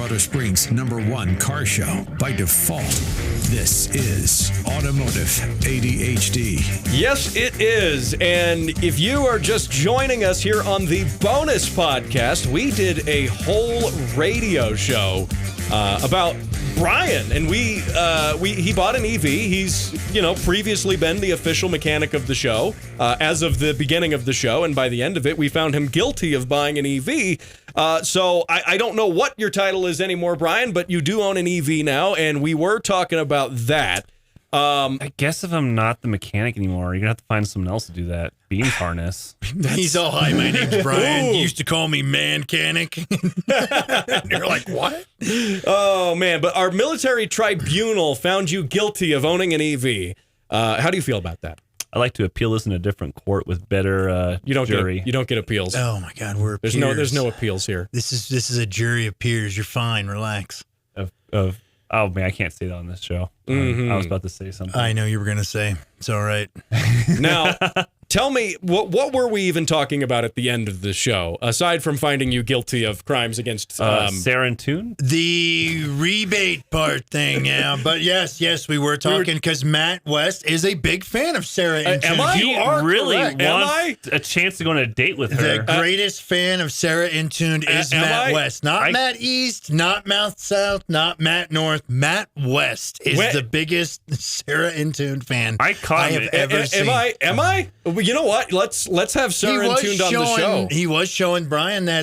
Colorado Springs' #1 car show by default. This is Automotive ADHD. Yes, it is. And if you are just joining us here on the bonus podcast, we did a whole radio show about Brian, and he bought an EV. He's, previously been the official mechanic of the show as of the beginning of the show, and by the end of it, we found him guilty of buying an EV. So I don't know what your title is anymore, Brian, but you do own an EV now, and we were talking about that. I guess if I'm not the mechanic anymore, you're going to have to find someone else to do that beams harness. He's all, hi, my name's Brian. You used to call me man-canic. You're like, what? Oh, man. But our military tribunal found you guilty of owning an EV. How do you feel about that? I like to appeal this in a different court with better jury. You don't get appeals. Oh, my God, we're peers. There's no appeals here. This is a jury of peers. You're fine. Relax. Oh, man, I can't say that on this show. I was about to say something. I know you were going to say. It's all right. Now, tell me, what were we even talking about at the end of the show, aside from finding you guilty of crimes against... Sarah and Toon? The rebate part thing, yeah. But yes, we were talking because Matt West is a big fan of Sarah and Toon. Am I? He really correct. wants a chance to go on a date with her. The greatest fan of Sarah and Toon is Matt West. Not Matt East, not Matt South, not Matt North. Matt West is the biggest Sarah and Toon fan I have ever seen. Am I? Well, you know what? Let's have Sarah and Toon on the show. He was showing Brian that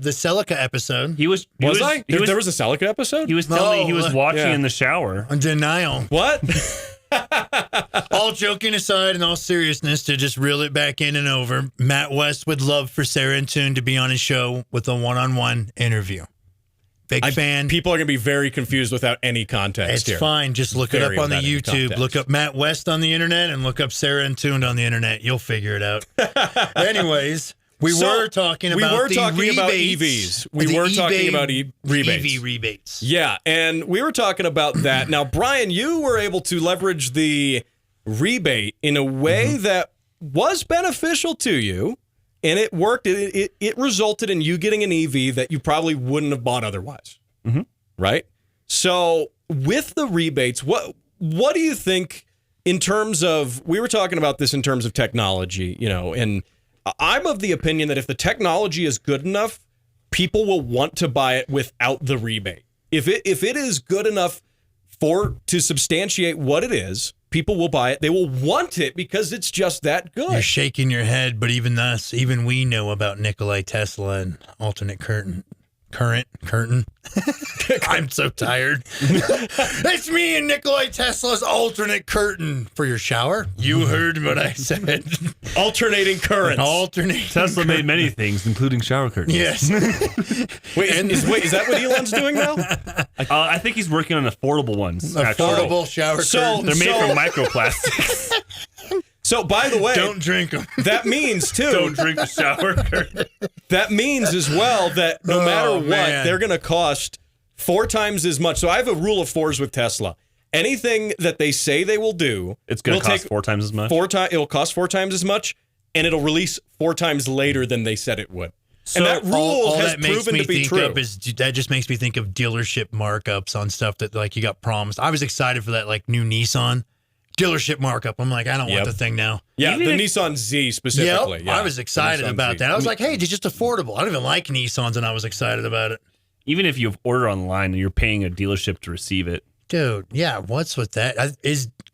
the Celica episode. There was a Celica episode? He was telling me he was watching in the shower. Denial. What? All joking aside and all seriousness, to just reel it back in and over, Matt West would love for Sarah and Toon to be on his show with a one-on-one interview. Big fan. People are going to be very confused without any context here. It's fine. Just look it up on the YouTube. Look up Matt West on the internet and look up Sarah and Toon on the internet. You'll figure it out. Anyways, we were talking about EVs. We were talking about rebates. EV rebates. Yeah, and we were talking about that. Now, Brian, you were able to leverage the rebate in a way that was beneficial to you. And it worked. It resulted in you getting an EV that you probably wouldn't have bought otherwise, right? So with the rebates, what do you think in terms of? We were talking about this in terms of technology, and I'm of the opinion that if the technology is good enough, people will want to buy it without the rebate. If it is good enough to substantiate what it is, people will buy it. They will want it because it's just that good. You're shaking your head, but even we know about Nikola Tesla and alternate current. I'm so tired. It's me and Nikola Tesla's alternate curtain for your shower. You heard what I said. Alternating currents. Tesla made many things, including shower curtains. Yes. Wait, is that what Elon's doing now? I think he's working on affordable ones. Affordable shower curtains. They're made from microplastics. So, by the way, don't drink them. That means, too. Don't drink the shower curtain. That means as well that no matter what, they're going to cost 4 times as much. So I have a rule of 4s with Tesla. Anything that they say they will do, it's going to cost 4 times as much. It'll cost 4 times as much, and it'll release 4 times later than they said it would. So and that rule has proven to be true. That just makes me think of dealership markups on stuff that you got promised. I was excited for that new Nissan dealership markup. I'm like, I don't want the thing now. Yeah, the Nissan Z specifically. Yep, yeah, I was excited about that. I was like, hey, it's just affordable. I don't even like Nissans, and I was excited about it. Even if you order online and you're paying a dealership to receive it. Dude, yeah, what's with that?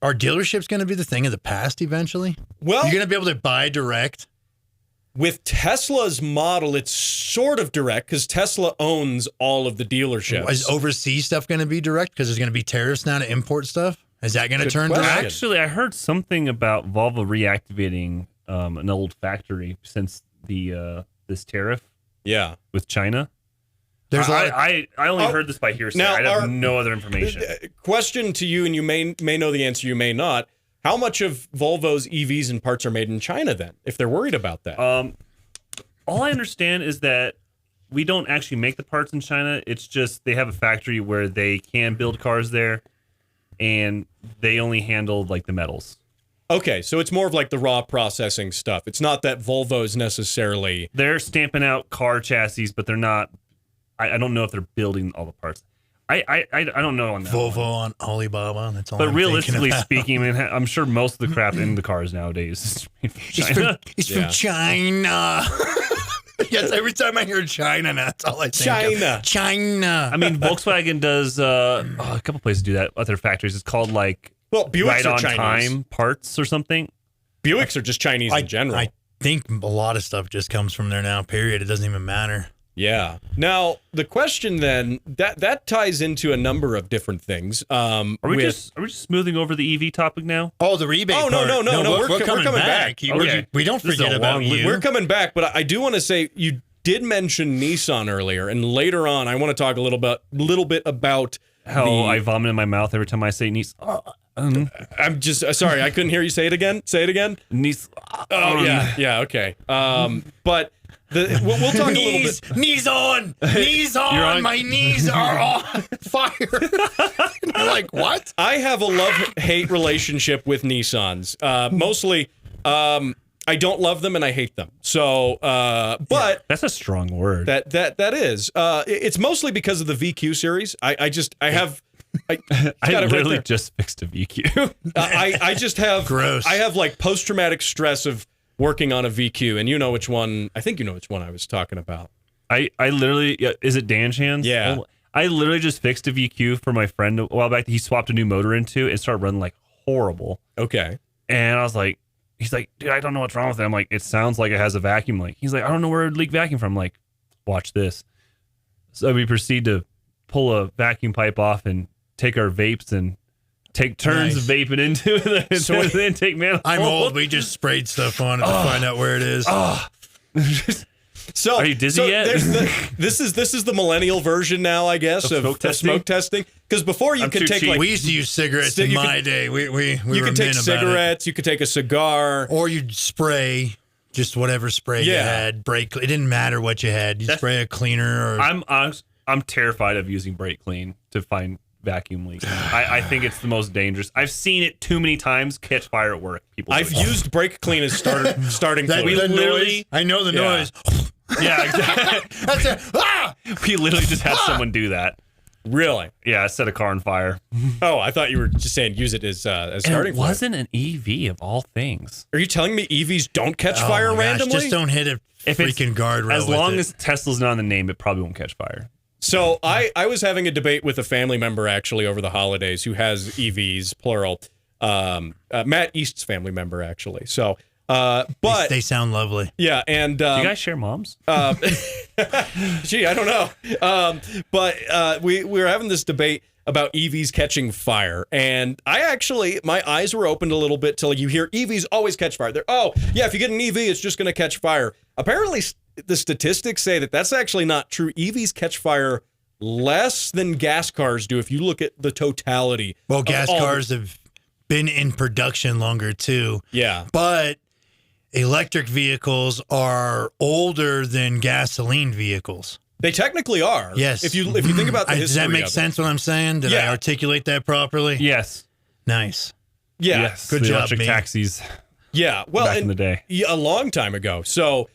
Are dealerships going to be the thing of the past eventually? Well, you're going to be able to buy direct? With Tesla's model, it's sort of direct because Tesla owns all of the dealerships. Is overseas stuff going to be direct because there's going to be tariffs now to import stuff? Is that going to turn direct? Actually, I heard something about Volvo reactivating an old factory since this tariff. Yeah, with China. There's I only heard this by hearsay. I have no other information. Question to you, and you may know the answer, you may not. How much of Volvo's EVs and parts are made in China then, if they're worried about that? All I understand is that we don't actually make the parts in China. It's just they have a factory where they can build cars there, and they only handle the metals. Okay, so it's more of the raw processing stuff. It's not that Volvo's necessarily... They're stamping out car chassis, but they're not I don't know if they're building all the parts. I don't know on that. Volvo one. on Alibaba. That's all. But I'm realistically speaking, I mean, I'm sure most of the crap in the cars nowadays is from China. It's from China. Yes, every time I hear China, that's all I think of. China. I mean, Volkswagen does a couple places do that at their factories. It's called like Buicks right are on Chinese. time parts or something. Buicks are just Chinese in general. I think a lot of stuff just comes from there now. Period. It doesn't even matter. Yeah. Now the question then that ties into a number of different things. Are we just smoothing over the EV topic now? Oh, the rebate. Oh, no, part. we're coming back. Okay. We don't forget about you. We're coming back, but I do want to say you did mention Nissan earlier, and later on I want to talk a little bit about how I vomit in my mouth every time I say Nissan. I'm just sorry, I couldn't hear you say it again. Say it again. Nissan. Oh yeah, okay. But we'll talk a little bit. Knees on, my knees are on fire. I'm like, what? I have a love-hate relationship with Nissans. Mostly, I don't love them and I hate them. So, but that's a strong word. That is. It's mostly because of the VQ series. I literally just fixed a VQ. I just have gross. I have like post-traumatic stress of working on a VQ, and you know which one. I think you know which one I was talking about. I literally, is it Dan Chan's? Yeah. I literally just fixed a VQ for my friend a while back that he swapped a new motor into and started running like horrible. Okay. And I was like, he's like, dude, I don't know what's wrong with it. I'm like, it sounds like it has a vacuum leak. He's like, I don't know where it would leak vacuum from. I'm like, watch this. So we proceed to pull a vacuum pipe off and take our vapes and take turns of vaping into the intake manifold. I'm old. We just sprayed stuff on it to find out where it is. So are you dizzy yet? This is the millennial version now, I guess, of smoke testing. Because before you could take like we used to use cigarettes in my day. We could take cigarettes. You could take a cigar, or you'd spray just whatever spray you had. Brake. It didn't matter what you had. You spray a cleaner. Or I'm terrified of using brake clean to find vacuum leaks. I think it's the most dangerous. I've seen it too many times catch fire at work. I've used brake clean as starting that, fluid. We literally, I know the noise. Yeah, exactly. That's it. We literally just had someone do that. Really? Yeah, I set a car on fire. Oh, I thought you were just saying use it as starting fluid. It wasn't an EV of all things. Are you telling me EVs don't catch fire randomly? Just don't hit a freaking guardrail. As long as Tesla's not on the name, it probably won't catch fire. So I was having a debate with a family member actually over the holidays who has EVs, plural. Matt East's family member actually. So, but they sound lovely. Yeah, and do you guys share moms? Gee, I don't know. But we were having this debate about EVs catching fire, and my eyes were opened a little bit till you hear EVs always catch fire. If you get an EV, it's just going to catch fire. Apparently, the statistics say that that's actually not true. EVs catch fire less than gas cars do if you look at the totality. Well, gas cars have been in production longer too. Yeah. But electric vehicles are older than gasoline vehicles. They technically are. Yes. If you think about the history. Does that make sense what I'm saying? Did I articulate that properly? Yes. Nice. Yeah. Yes. Good job, electric taxis. Yeah. Well, back in the day. A long time ago. So,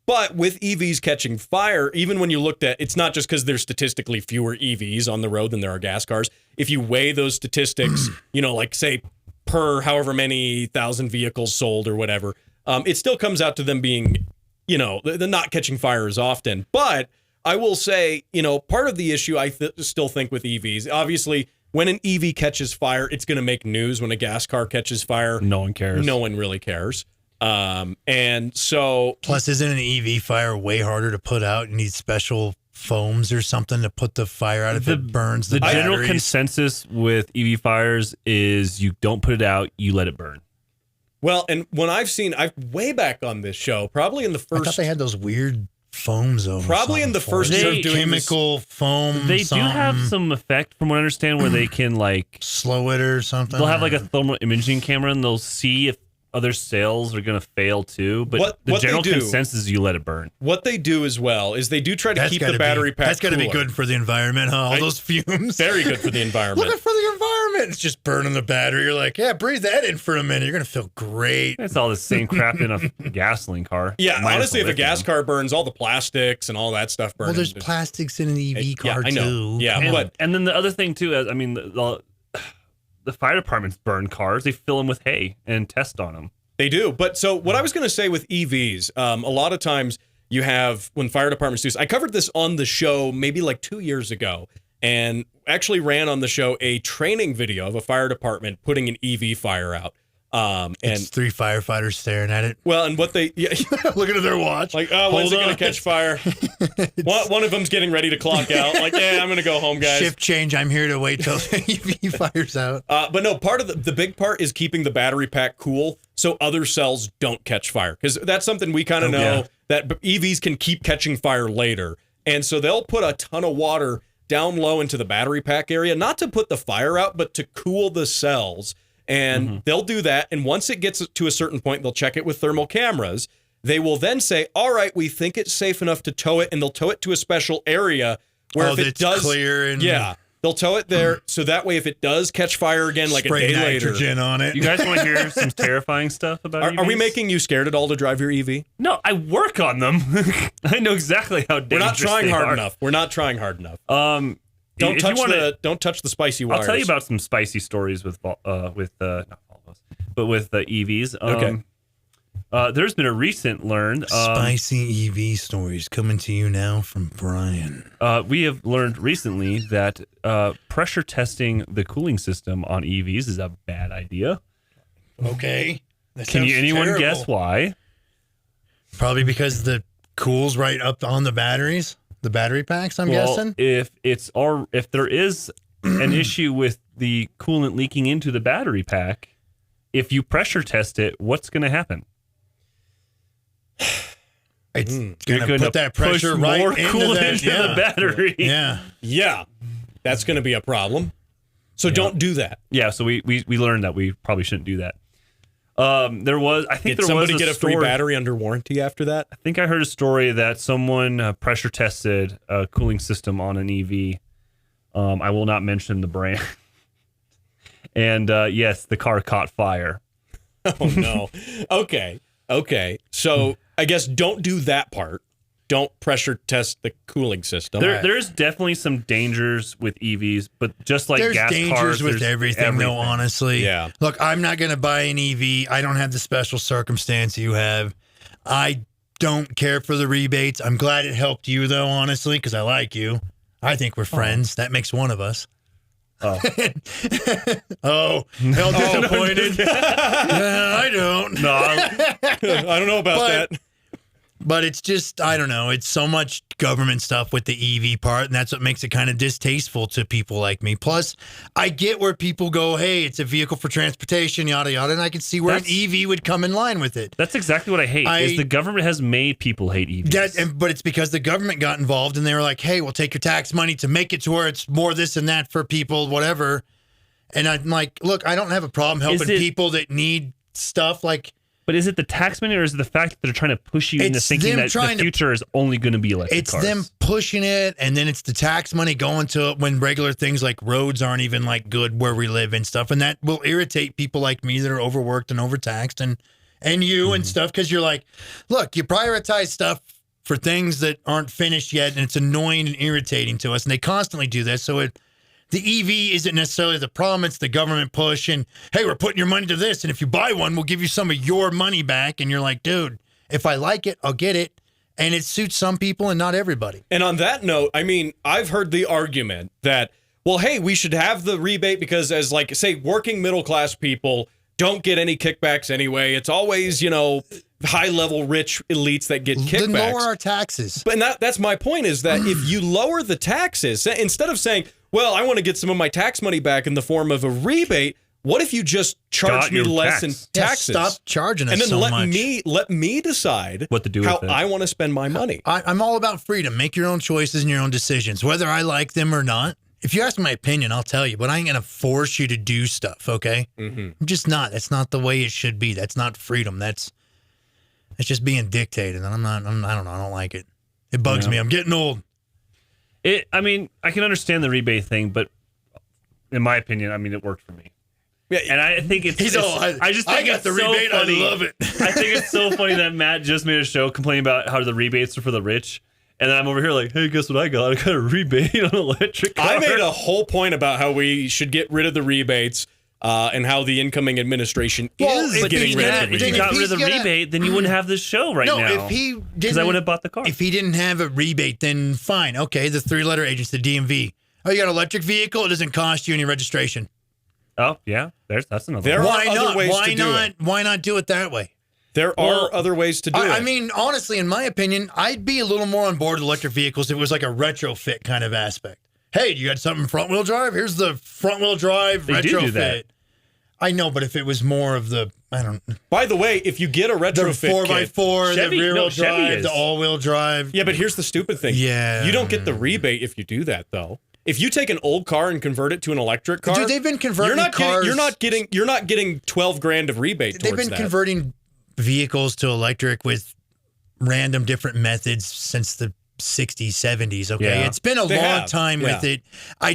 but with EVs catching fire, even when you looked at, it's not just because there's statistically fewer EVs on the road than there are gas cars. If you weigh those statistics, like say per however many thousand vehicles sold or whatever, it still comes out to them being, they're not catching fire as often. But I will say, part of the issue I still think with EVs, obviously, when an EV catches fire, it's going to make news. When a gas car catches fire, no one cares. No one really cares. And so, plus, isn't an EV fire way harder to put out? You need special foams or something to put the fire out if it burns the batteries. General consensus with EV fires is you don't put it out, you let it burn. Well, and when I've way back on this show, probably in the first, I thought they had those weird foams over. Probably in the first year of doing chemical foam. They do have some effect, from what I understand, where they can slow it or something. They'll have a thermal imaging camera and they'll see if other cells are going to fail too. But the general consensus is you let it burn. What they do as well is they do try to keep the battery pack. That's got to be good for the environment, huh? All those fumes. Very good for the environment. Look for the environment. It's just burning the battery. You're like, yeah, breathe that in for a minute. You're going to feel great. It's all the same crap in a gasoline car. Yeah, honestly, if a gas car burns, all the plastics and all that stuff burns. Well, there's plastics in an EV car, I know. too. Yeah, and then the other thing, too, I mean, the fire departments burn cars. They fill them with hay and test on them. They do. But so what I was going to say with EVs, a lot of times you have, when fire departments do, I covered this on the show maybe like 2 years ago, and actually ran on the show a training video of a fire department putting an EV fire out. And it's 3 firefighters staring at it. Well, and what they looking at their watch, like, oh, when's it going to catch fire? One of them's getting ready to clock out. Like, yeah, I'm going to go home, guys. Shift change. I'm here to wait till the EV fires out. But no, part of the big part is keeping the battery pack cool so other cells don't catch fire, because that's something we kind of know that EVs can keep catching fire later, and so they'll put a ton of water down low into the battery pack area, not to put the fire out, but to cool the cells. And they'll do that. And once it gets to a certain point, they'll check it with thermal cameras. They will then say, all right, we think it's safe enough to tow it. And they'll tow it to a special area where if it does clear and they'll tow it there. So that way, if it does catch fire again, like spray a day nitrogen later. on it. You guys want to hear some terrifying stuff about EVs? Are we making you scared at all to drive your EV? No, I work on them. I know exactly how dangerous We're not trying they hard are. enough. We're not trying hard enough. Don't touch the spicy wires. I'll tell you about some spicy stories with not Volvos, but with EVs. Okay. There's been a recent learned spicy EV stories coming to you now from Brian. We have learned recently that pressure testing the cooling system on EVs is a bad idea. Okay. Can anyone guess why? Probably because the cool's right up on the batteries. The battery packs, I'm guessing. If there is an issue with the coolant leaking into the battery pack, if you pressure test it, what's going to happen? It's going to put that pressure push right more into coolant into the battery. Yeah, that's going to be a problem. So don't do that. Yeah, so we learned that we probably shouldn't do that. Did somebody get a free battery under warranty after that? I think I heard a story that someone pressure tested a cooling system on an EV. I will not mention the brand. And yes, the car caught fire. Oh no. Okay. So I guess don't do that part. Don't pressure test the cooling system. There's definitely some dangers with EVs, but just like there's gas dangers cars, with everything, though, honestly. Yeah. Look, I'm not going to buy an EV. I don't have the special circumstance you have. I don't care for the rebates. I'm glad it helped you, though, honestly, because I like you. I think we're friends. That makes one of us. Oh, hell disappointed. I don't. No, I don't know about that. But it's just, I don't know. It's so much government stuff with the EV part, and that's what makes it kind of distasteful to people like me. Plus, I get where people go, hey, it's a vehicle for transportation, yada, yada, and I can see where an EV would come in line with it. That's exactly what I hate, is the government has made people hate EVs. But it's because the government got involved, and they were like, hey, we'll take your tax money to make it to where it's more this and that for people, whatever. And I'm like, look, I don't have a problem helping people that need stuff like... But is it the tax money, or is it the fact that they're trying to push you into thinking that the future is only going to be electric cars? It's them pushing it, and then it's the tax money going to it when regular things like roads aren't even like good where we live and stuff, and that will irritate people like me that are overworked and overtaxed, and you and stuff, because you're like, look, you prioritize stuff for things that aren't finished yet, and it's annoying and irritating to us, and they constantly do this, so the EV isn't necessarily the problem. It's the government push and, hey, we're putting your money to this. And if you buy one, we'll give you some of your money back. And you're like, dude, if I like it, I'll get it. And it suits some people and not everybody. And on that note, I mean, I've heard the argument that, well, hey, we should have the rebate because as like, say, working middle class people don't get any kickbacks anyway. It's always, high level rich elites that get kickbacks. Then lower our taxes. But that's my point is that if you lower the taxes, instead of saying, well, I want to get some of my tax money back in the form of a rebate, what if you just charge me less in taxes? Stop charging us and then so much. let me decide what to do how with it. I want to spend my money. I'm all about freedom. Make your own choices and your own decisions, whether I like them or not. If you ask my opinion, I'll tell you, but I ain't going to force you to do stuff, okay? I'm just not. That's not the way it should be. That's not freedom. That's just being dictated. And I don't know. I don't like it. It bugs me. I'm getting old. I mean, I can understand the rebate thing, but in my opinion, I mean, it worked for me. Yeah, and I think I just think got the rebate. Funny. I love it. I think it's so funny that Matt just made a show complaining about how the rebates are for the rich. And then I'm over here like, hey, guess what I got? I got a rebate on an electric car. I made a whole point about how we should get rid of the rebates and how the incoming administration is getting rid of the rebate. If you got rid of the rebate, then you wouldn't have this show right now. No, if he didn't, because I wouldn't have bought the car. If he didn't have a rebate, then fine. Okay, the 3-letter agency, the DMV. Oh, you got an electric vehicle? It doesn't cost you any registration. Oh, yeah. That's another There one. are other ways to do it. Why not do it that way? There are other ways to do it. I mean, honestly, in my opinion, I'd be a little more on board with electric vehicles if it was like a retrofit kind of aspect. Hey, you got something front-wheel drive? Here's the front-wheel drive retrofit. Do that. I know, but if it was more of the, I don't know. By the way, if you get a retrofit the 4x4, Chevy, the rear-wheel Chevy drive, the all-wheel drive. Yeah, but here's the stupid thing. Yeah. You don't get the rebate if you do that, though. If you take an old car and convert it to an electric car, dude, they've been converting cars. You're not getting $12,000 of rebate. They've been converting vehicles to electric with random different methods since the 60s, 70s. Okay, Yeah. it's been a long time with it. I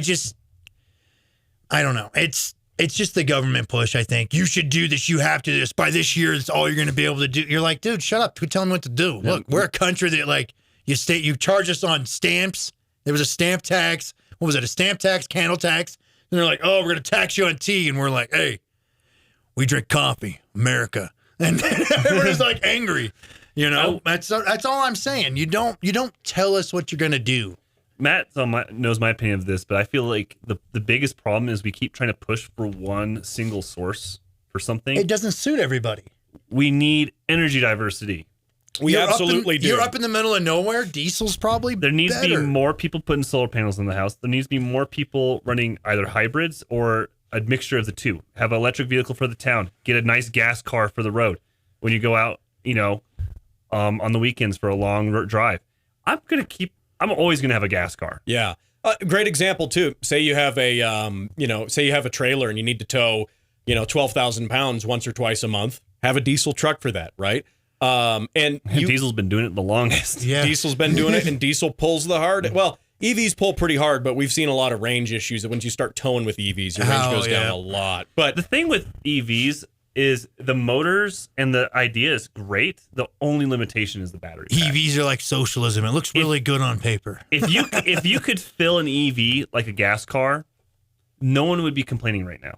don't know. It's just the government push. I think you should do this. You have to do this by this year. It's all you're going to be able to do. You're like, dude, shut up. Quit telling me what to do. Look, we're a country that like you charge us on stamps. There was a stamp tax. What was it? A stamp tax, candle tax. And they're like, oh, we're going to tax you on tea. And we're like, hey, we drink coffee, America. And everyone's like angry. You know, that's all I'm saying. You don't tell us what you're going to do. Matt knows my opinion of this, but I feel like the biggest problem is we keep trying to push for one single source for something. It doesn't suit everybody. We need energy diversity. We absolutely do. You're up in the middle of nowhere. Diesel's probably There needs better. to be more people putting solar panels in the house. There needs to be more people running either hybrids or a mixture of the two. Have an electric vehicle for the town. Get a nice gas car for the road. When you go out, on the weekends for a long drive. I'm always going to have a gas car. Yeah. Great example too. Say you have a trailer and you need to tow, 12,000 pounds once or twice a month. Have a diesel truck for that, right? Diesel's been doing it the longest. Yeah. Diesel's been doing it, and diesel pulls the hard. Well, EVs pull pretty hard, but we've seen a lot of range issues that once you start towing with EVs, your range goes down a lot. But the thing with EVs is the motors and the idea is great. The only limitation is the battery pack. EVs are like socialism. It looks really good on paper. If you could fill an EV like a gas car, no one would be complaining right now.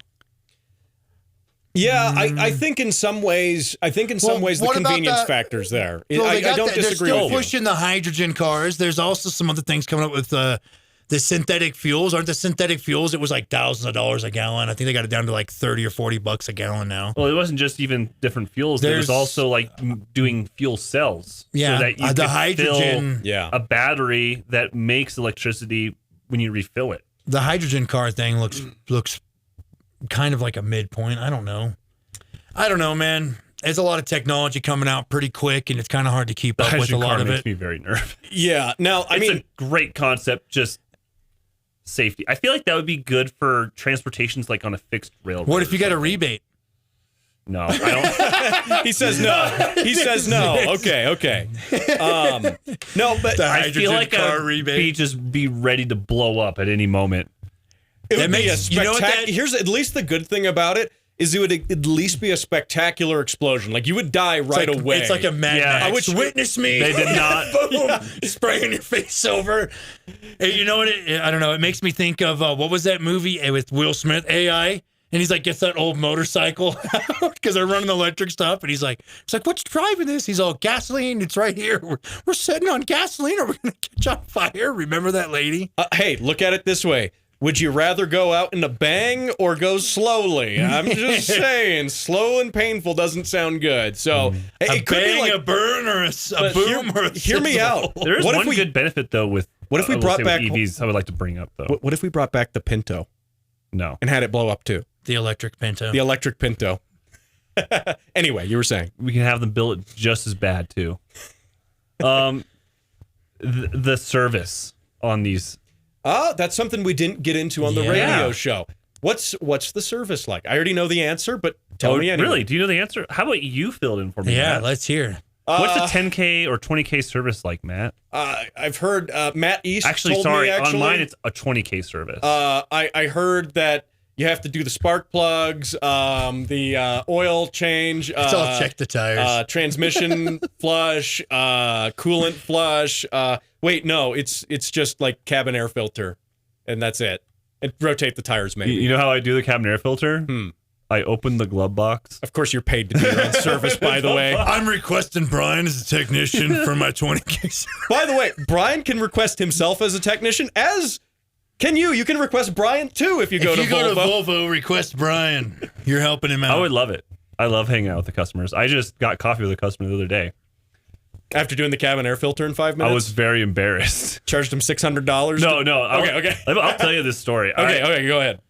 Yeah, I think in some ways, the convenience factor's there. I don't disagree with you. They're still pushing the hydrogen cars. There's also some other things coming up with the synthetic fuels. Aren't the synthetic fuels? It was like thousands of dollars a gallon. I think they got it down to like $30 or $40 a gallon now. Well, it wasn't just even different fuels. There was also like doing fuel cells. Yeah, so that you the hydrogen. Fill a battery that makes electricity when you refill it. The hydrogen car thing looks kind of like a midpoint. I don't know, man. There's a lot of technology coming out pretty quick, and it's kind of hard to keep up with a lot of it. Makes me very nervous. Yeah. Now, it's a great concept, just safety. I feel like that would be good for transportations like on a fixed railroad. What if you got a rebate? No, I don't. He says no. He says no. Okay. No, but I feel like car rebate be ready to blow up at any moment. It would be a spectacular. Here's at least the good thing about it is it would at least be a spectacular explosion. Like you would die right away. It's like a Mad Max. Witness me. They did not. Boom! Spraying your face over. Hey, you know what? I don't know. It makes me think of what was that movie with Will Smith? AI. And he's like, gets that old motorcycle because they're running electric stuff. And he's like, what's driving this? He's all, gasoline. It's right here. We're sitting on gasoline. Are we going to catch on fire? Remember that lady? Hey, look at it this way. Would you rather go out in a bang or go slowly? I'm just saying, slow and painful doesn't sound good. So it could be like a burn or a boom or a hear me out. There is one good benefit though with what if we brought back EVs? I would like to bring up though. What if we brought back the Pinto? No, and had it blow up too. The electric Pinto. The electric Pinto. Anyway, you were saying we can have them build it just as bad too. The service on these. That's something we didn't get into on the radio show. What's the service like? I already know the answer, but tell me anyway. Really? Do you know the answer? How about you fill it in for me? Yeah, Matt? let's hear. What's a 10K or 20K service like, Matt? I've heard Matt East on mine it's a 20K service. I heard that You have to do the spark plugs, the oil change. It's all check the tires. Transmission flush, coolant flush. Wait, no, it's just like cabin air filter, and that's it. And rotate the tires, maybe. You know how I do the cabin air filter? I open the glove box. Of course, you're paid to do your own service, by the way. I'm requesting Brian as a technician for my 20 case. By the way, Brian can request himself as a technician, as can you. You can request Brian, too, if you go to Volvo. If you go to Volvo, request Brian. You're helping him out. I would love it. I love hanging out with the customers. I just got coffee with a customer the other day. After doing the cabin air filter in 5 minutes? I was very embarrassed. Charged him $600? No. Okay. I'll tell you this story. Okay, go ahead.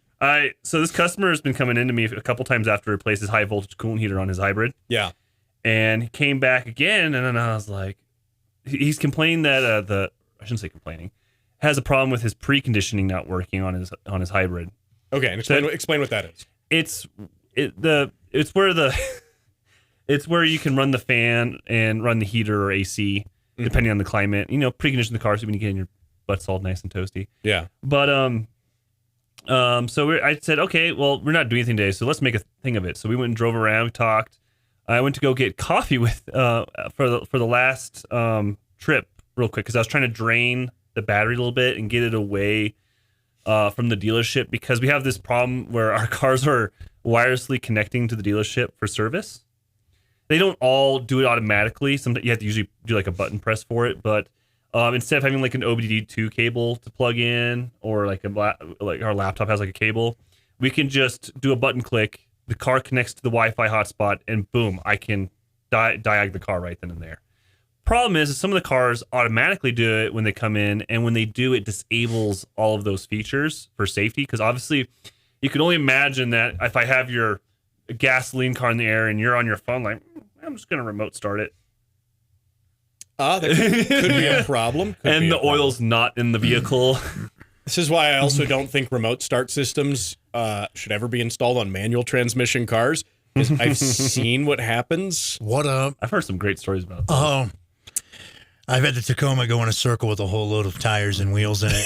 So this customer has been coming into me a couple times after he replaced his high voltage coolant heater on his hybrid. Yeah. And he came back again, and then I was like, he's complaining that I shouldn't say complaining, has a problem with his preconditioning not working on his hybrid. Okay, and explain what that is. It's where you can run the fan and run the heater or AC depending on the climate. Precondition the car so when you get your butt's all nice and toasty. Yeah. But so I said, okay, well, we're not doing anything today, so let's make a thing of it. So we went and drove around, we talked. I went to go get coffee with for the last trip real quick because I was trying to drain the battery a little bit and get it away from the dealership because we have this problem where our cars are wirelessly connecting to the dealership for service. They don't all do it automatically. Sometimes you have to usually do like a button press for it, but instead of having like an OBD1 cable to plug in or like our laptop has like a cable, we can just do a button click. The car connects to the Wi-Fi hotspot and boom, I can diag the car right then and there. Problem is some of the cars automatically do it when they come in, and when they do, it disables all of those features for safety. Because obviously, you can only imagine that if I have your gasoline car in the air and you're on your phone, like I'm just gonna remote start it. That could be a problem. And the oil's not in the vehicle. This is why I also don't think remote start systems should ever be installed on manual transmission cars. Because I've seen what happens. What up? I've heard some great stories about that. I've had the Tacoma go in a circle with a whole load of tires and wheels in it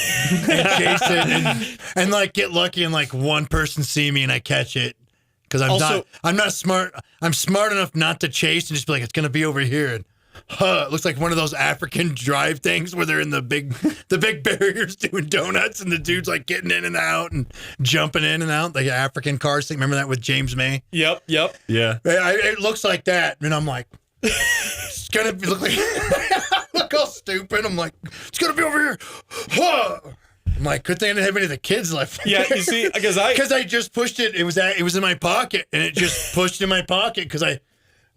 and chase it and like get lucky and like one person see me and I catch it because I'm not smart. I'm smart enough not to chase and just be like, it's going to be over here. And it looks like one of those African drive things where they're in the big barriers doing donuts and the dude's like getting in and out and jumping in and out, like an African car thing. Remember that with James May? Yep. Yeah. It looks like that. And I'm like, it's going to look like, look all stupid. I'm like, it's going to be over here. I'm like, good thing I didn't have any of the kids left. Yeah, you see, because I just pushed it. It was in my pocket and it just pushed in my pocket because I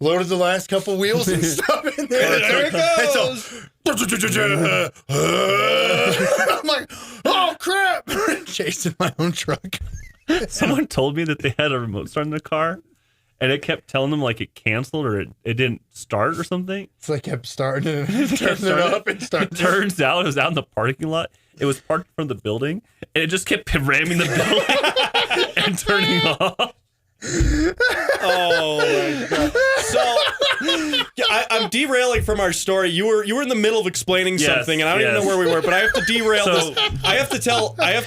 loaded the last couple wheels and stuff in there. There it goes. I'm like, oh crap! Chasing my own truck. Someone told me that they had a remote start in the car, and it kept telling them like it canceled or it didn't start or something. So I kept starting it, turning it up and starting. It turns out it was out in the parking lot. It was parked in front of the building, and it just kept ramming the building and turning off. Oh my god! So I'm derailing from our story. You were in the middle of explaining something, and I don't even know where we were. But I have to derail this. I have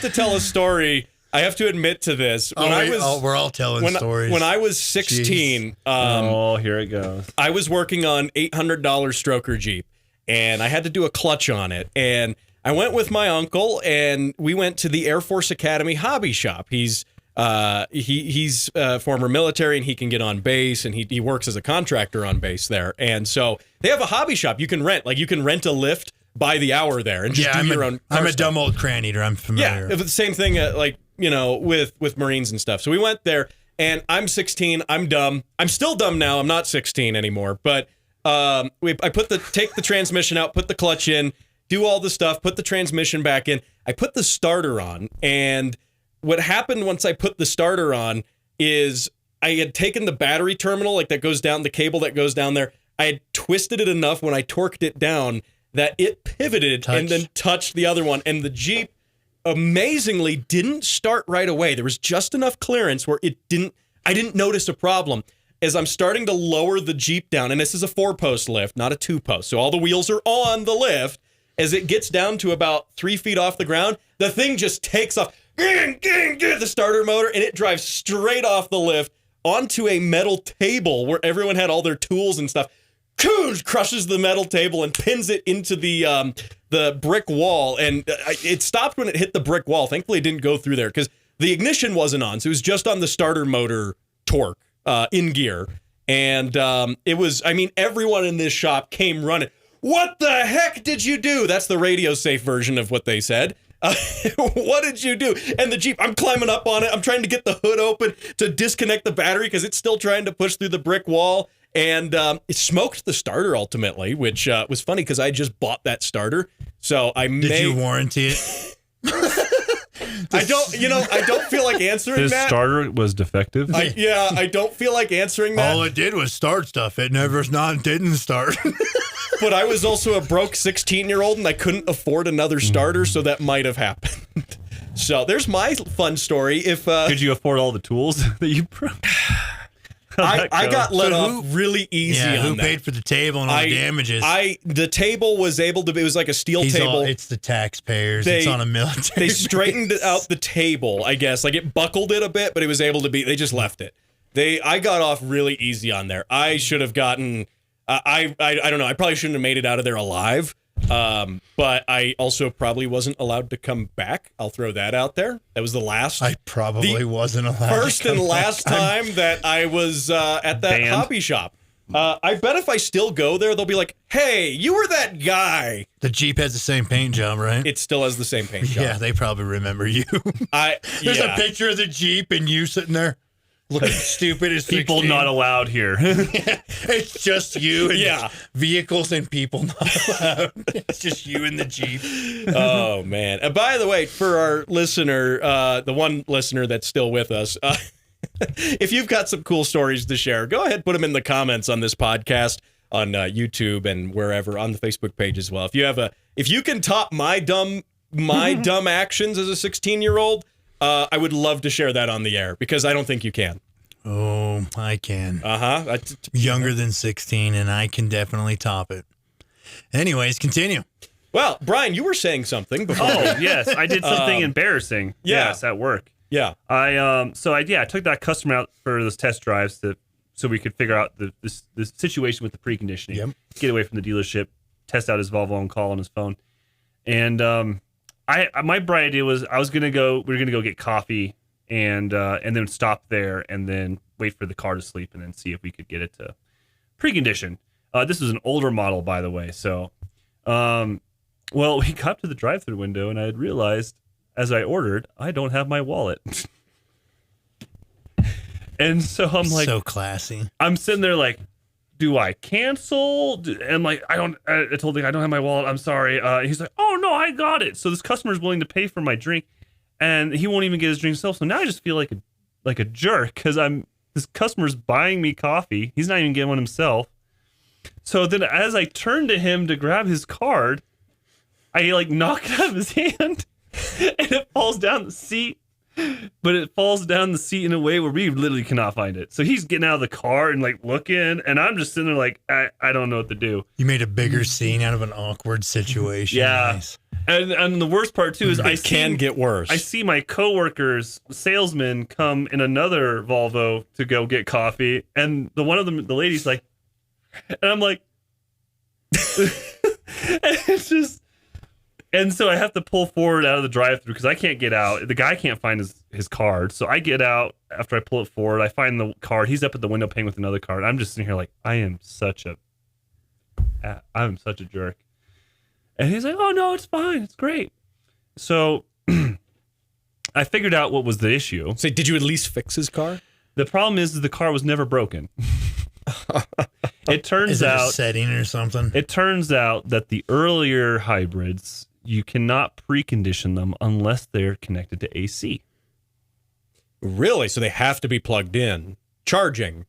to tell a story. I have to admit to this. We're all telling stories. When I was 16, here it goes. I was working on $800 stroker Jeep, and I had to do a clutch on it. And I went with my uncle, and we went to the Air Force Academy hobby shop. He's former military, and he can get on base, and he works as a contractor on base there. And so they have a hobby shop you can rent. Like you can rent a lift by the hour there and just do your own. I'm a dumb old cran eater. I'm familiar. Yeah, the same thing. With Marines and stuff. So we went there, and I'm 16. I'm dumb. I'm still dumb now. I'm not 16 anymore. But I take the transmission out, put the clutch in, do all the stuff, put the transmission back in. I put the starter on, and what happened once I put the starter on is I had taken the battery terminal, like that goes down, the cable that goes down there. I had twisted it enough when I torqued it down that it pivoted and then touched the other one. And the Jeep amazingly didn't start right away. There was just enough clearance where I didn't notice a problem. As I'm starting to lower the Jeep down, and this is a 4-post lift, not a 2-post. So all the wheels are on the lift. As it gets down to about 3 feet off the ground, the thing just takes off. the starter motor, and it drives straight off the lift onto a metal table where everyone had all their tools and stuff. Crushes the metal table and pins it into the brick wall, and it stopped when it hit the brick wall. Thankfully, it didn't go through there because the ignition wasn't on, so it was just on the starter motor torque in gear. And it was, I mean, everyone in this shop came running. What the heck did you do? That's the radio safe version of what they said. What did you do? And the Jeep, I'm climbing up on it. I'm trying to get the hood open to disconnect the battery because it's still trying to push through the brick wall. And it smoked the starter ultimately, which was funny because I just bought that starter. So Did you warranty it? I don't feel like answering His that. His starter was defective? I don't feel like answering that. All it did was start stuff. It didn't start. But I was also a broke 16-year-old and I couldn't afford another starter, so that might have happened. So there's my fun story. Could you afford all the tools that you broke? I got let off really easy on who that. paid for the table and all the damages? The table was able to, it was like a steel table. It's the taxpayers. It's on a military They straightened out the table, I guess. Like it buckled it a bit, but it was able to be, they just left it. I got off really easy on there. I should have gotten, I don't know, I probably shouldn't have made it out of there alive. But I also probably wasn't allowed to come back. I'll throw that out there. That was the last. I probably wasn't allowed. First and last time that I was at that hobby shop. I bet if I still go there, they'll be like, "Hey, you were that guy." The Jeep has the same paint job, right? It still has the same paint job. Yeah, they probably remember you. There's a picture of the Jeep and you sitting there looking stupid as people 16. not allowed here. It's just you and vehicles and people not allowed. It's just you and the Jeep. Oh, man. And by the way, for our listener, the one listener that's still with us, if you've got some cool stories to share, go ahead, put them in the comments on this podcast on YouTube and wherever, on the Facebook page as well. If you can top my dumb actions as a 16-year-old, I would love to share that on the air because I don't think you can. Oh, I can. Uh-huh. Younger than 16, and I can definitely top it. Anyways, continue. Well, Brian, you were saying something before. Oh, yes. I did something embarrassing. Yeah. Yes, at work. Yeah. I took that customer out for those test drives so we could figure out the situation with the preconditioning. Yep. Get away from the dealership, test out his Volvo on call on his phone. And my bright idea was we were gonna go get coffee and then stop there and then wait for the car to sleep and then see if we could get it to precondition. This was an older model, by the way. So, well, we got to the drive-thru window and I had realized as I ordered, I don't have my wallet. And so I'm like, so classy. I'm sitting there like, do I cancel? And like, I told him I don't have my wallet. I'm sorry. He's like, oh no, I got it. So this customer's willing to pay for my drink, and he won't even get his drink himself. So now I just feel like a jerk because this customer's buying me coffee. He's not even getting one himself. So then, as I turn to him to grab his card, I like knock it out of his hand, and it falls down the seat. But it falls down the seat in a way where we literally cannot find it. So he's getting out of the car and like looking, and I'm just sitting there like, I don't know what to do. You made a bigger scene out of an awkward situation. Yeah. Nice. And the worst part too is it can get worse. I see my coworkers, salesman, come in another Volvo to go get coffee, and the lady's like, and I'm like, it's just. And so I have to pull forward out of the drive-thru because I can't get out. The guy can't find his card. So I get out after I pull it forward. I find the card. He's up at the window paying with another card. I'm just sitting here like, I'm such a jerk. And he's like, oh, no, it's fine. It's great. So I figured out what was the issue. So did you at least fix his car? The problem is the car was never broken. It turns out a setting or something. It turns out that the earlier hybrids, you cannot precondition them unless they're connected to AC. Really? So they have to be plugged in, charging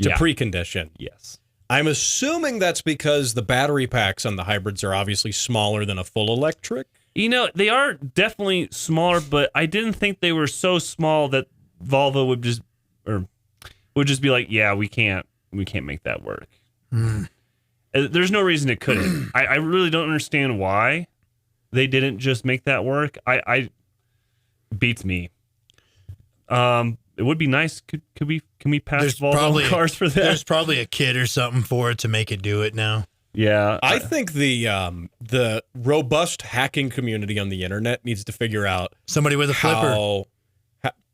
to precondition? Yes. I'm assuming that's because the battery packs on the hybrids are obviously smaller than a full electric. You know, they are definitely smaller, but I didn't think they were so small that Volvo would just be like, yeah, we can't make that work. There's no reason it couldn't. I really don't understand why they didn't just make that work. beats me. It would be nice. Can we pass There's Volvo cars for that? There's probably a kit or something for it to make it do it now. Yeah, I think the robust hacking community on the internet needs to figure out somebody with a flipper.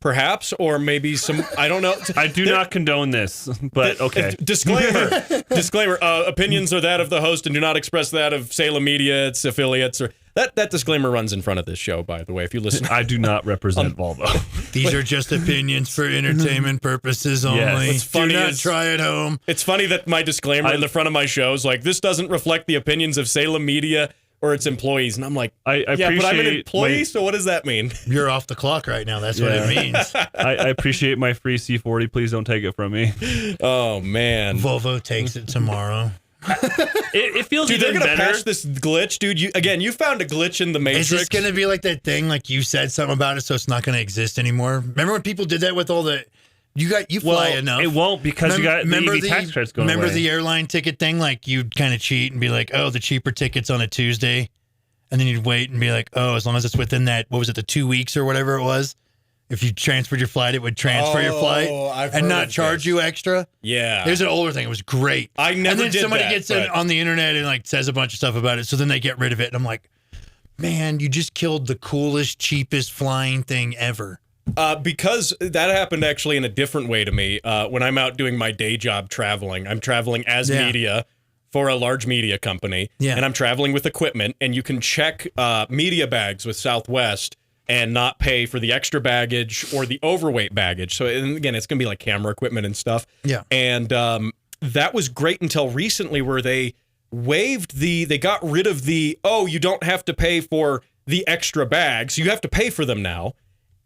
Perhaps, or maybe some, I don't know. I do not condone this, but okay. Disclaimer, opinions are that of the host and do not express that of Salem Media, its affiliates, or that disclaimer runs in front of this show, by the way, if you listen. I do not represent Volvo. These are just opinions for entertainment purposes only. Yes. What's funny do not is, try at home. It's funny that my disclaimer in the front of my show is like, this doesn't reflect the opinions of Salem Media or its employees. And I'm like, I yeah, but I'm an appreciate employee, so what does that mean? You're off the clock right now. That's what it means. I appreciate my free C40. Please don't take it from me. Oh, man. Volvo takes it tomorrow. It feels Dude, they're even going to better. patch this glitch, dude. You found a glitch in the Matrix. Is this going to be like that thing, like you said something about it, so it's not going to exist anymore? Remember when people did that with all the... You fly enough. It won't because you got the EV tax credits going Remember away. the airline ticket thing? Like, you'd kind of cheat and be like, oh, the cheaper ticket's on a Tuesday. And then you'd wait and be like, oh, as long as it's within that, what was it, the 2 weeks or whatever it was? If you transferred your flight, it would transfer your flight and not charge you extra. Yeah. It was an older thing. It was great. I never And then did somebody that, gets but- on the internet and like says a bunch of stuff about it. So then they get rid of it. And I'm like, man, you just killed the coolest, cheapest flying thing ever. Because that happened actually in a different way to me. When I'm out doing my day job traveling, I'm traveling as media for a large media company, and I'm traveling with equipment, and you can check media bags with Southwest and not pay for the extra baggage or the overweight baggage. So, and again, it's going to be like camera equipment and stuff. Yeah. And that was great until recently where they they got rid of you don't have to pay for the extra bags. You have to pay for them now.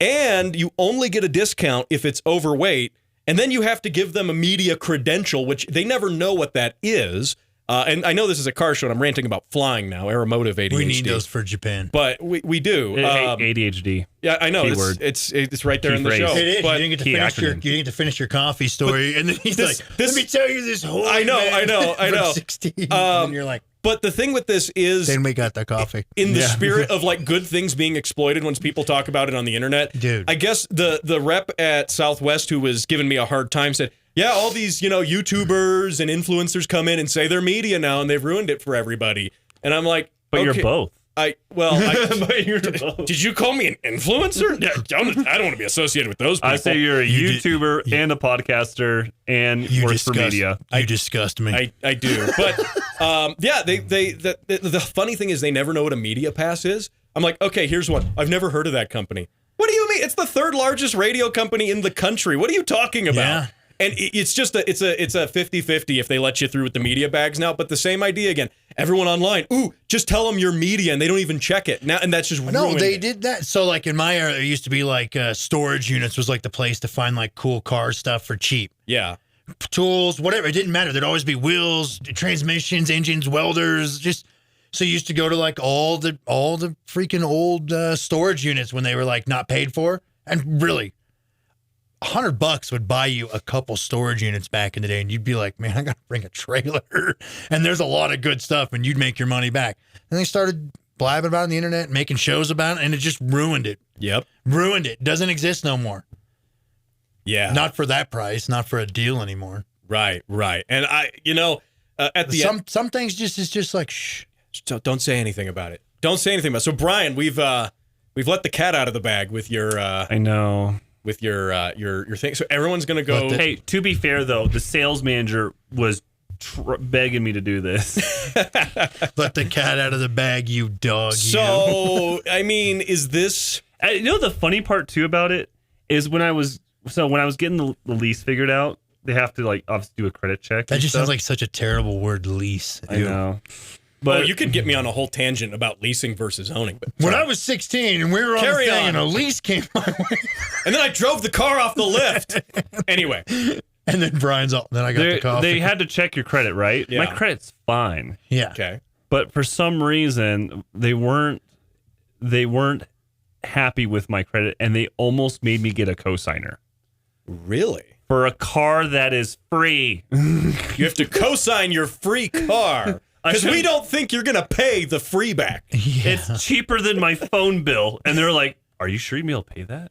And you only get a discount if it's overweight. And then you have to give them a media credential, which they never know what that is. And I know this is a car show, and I'm ranting about flying now, Automotive ADHD. We need those for Japan. But we do. ADHD. Yeah, I know. It's right there in the show. It is. But you didn't get to finish your coffee story. And then he's like, let me tell you this whole I know. from 16. And you're like, but the thing with this is, then we got the coffee. In the spirit of like good things being exploited when people talk about it on the internet, dude. I guess the rep at Southwest who was giving me a hard time said, yeah, all these, YouTubers and influencers come in and say they're media now and they've ruined it for everybody. And I'm like, but okay, you're both. But you're both. Did you call me an influencer? I don't want to be associated with those people. I say you're a YouTuber and a podcaster and work for media. You disgust me. I do. But the funny thing is they never know what a media pass is. I'm like, okay, here's one. I've never heard of that company. What do you mean? It's the third largest radio company in the country. What are you talking about? Yeah. And it's just it's a 50-50 if they let you through with the media bags now. But the same idea again. Everyone online, just tell them you're media, and they don't even check it now. And that's just no, they did that. So like in my era, there used to be like storage units was like the place to find like cool car stuff for cheap. Yeah, tools, whatever. It didn't matter. There'd always be wheels, transmissions, engines, welders. Just so you used to go to like all the freaking old storage units when they were like not paid for, and really. $100 would buy you a couple storage units back in the day, and you'd be like, man, I got to bring a trailer. And there's a lot of good stuff, and you'd make your money back. And they started blabbing about it on the internet, making shows about it, and it just ruined it. Yep. Ruined it. Doesn't exist no more. Yeah. Not for that price, not for a deal anymore. Right. And at the some things it's just like, shh. Don't say anything about it. Don't say anything about it. So, Brian, we've let the cat out of the bag with your I know. With your thing. So everyone's going to go. Hey, to be fair, though, the sales manager was begging me to do this. Let the cat out of the bag, you dog. So, I mean, is this... the funny part, too, about it is when I was getting the lease figured out, they have to, like, obviously do a credit check. That just sounds like such a terrible word, lease. I know. But you could get me on a whole tangent about leasing versus owning. But when I was 16 and we were on the thing and a lease came my way. And then I drove the car off the lift. Anyway. And then Brian's all, then I got the coffee. They had to check your credit, right? Yeah. My credit's fine. Yeah. Okay. But for some reason, they weren't happy with my credit, and they almost made me get a cosigner. Really? For a car that is free. You have to cosign your free car. Because we don't think you're going to pay the free back. Yeah. It's cheaper than my phone bill. And they're like, are you sure you'd be able to pay that?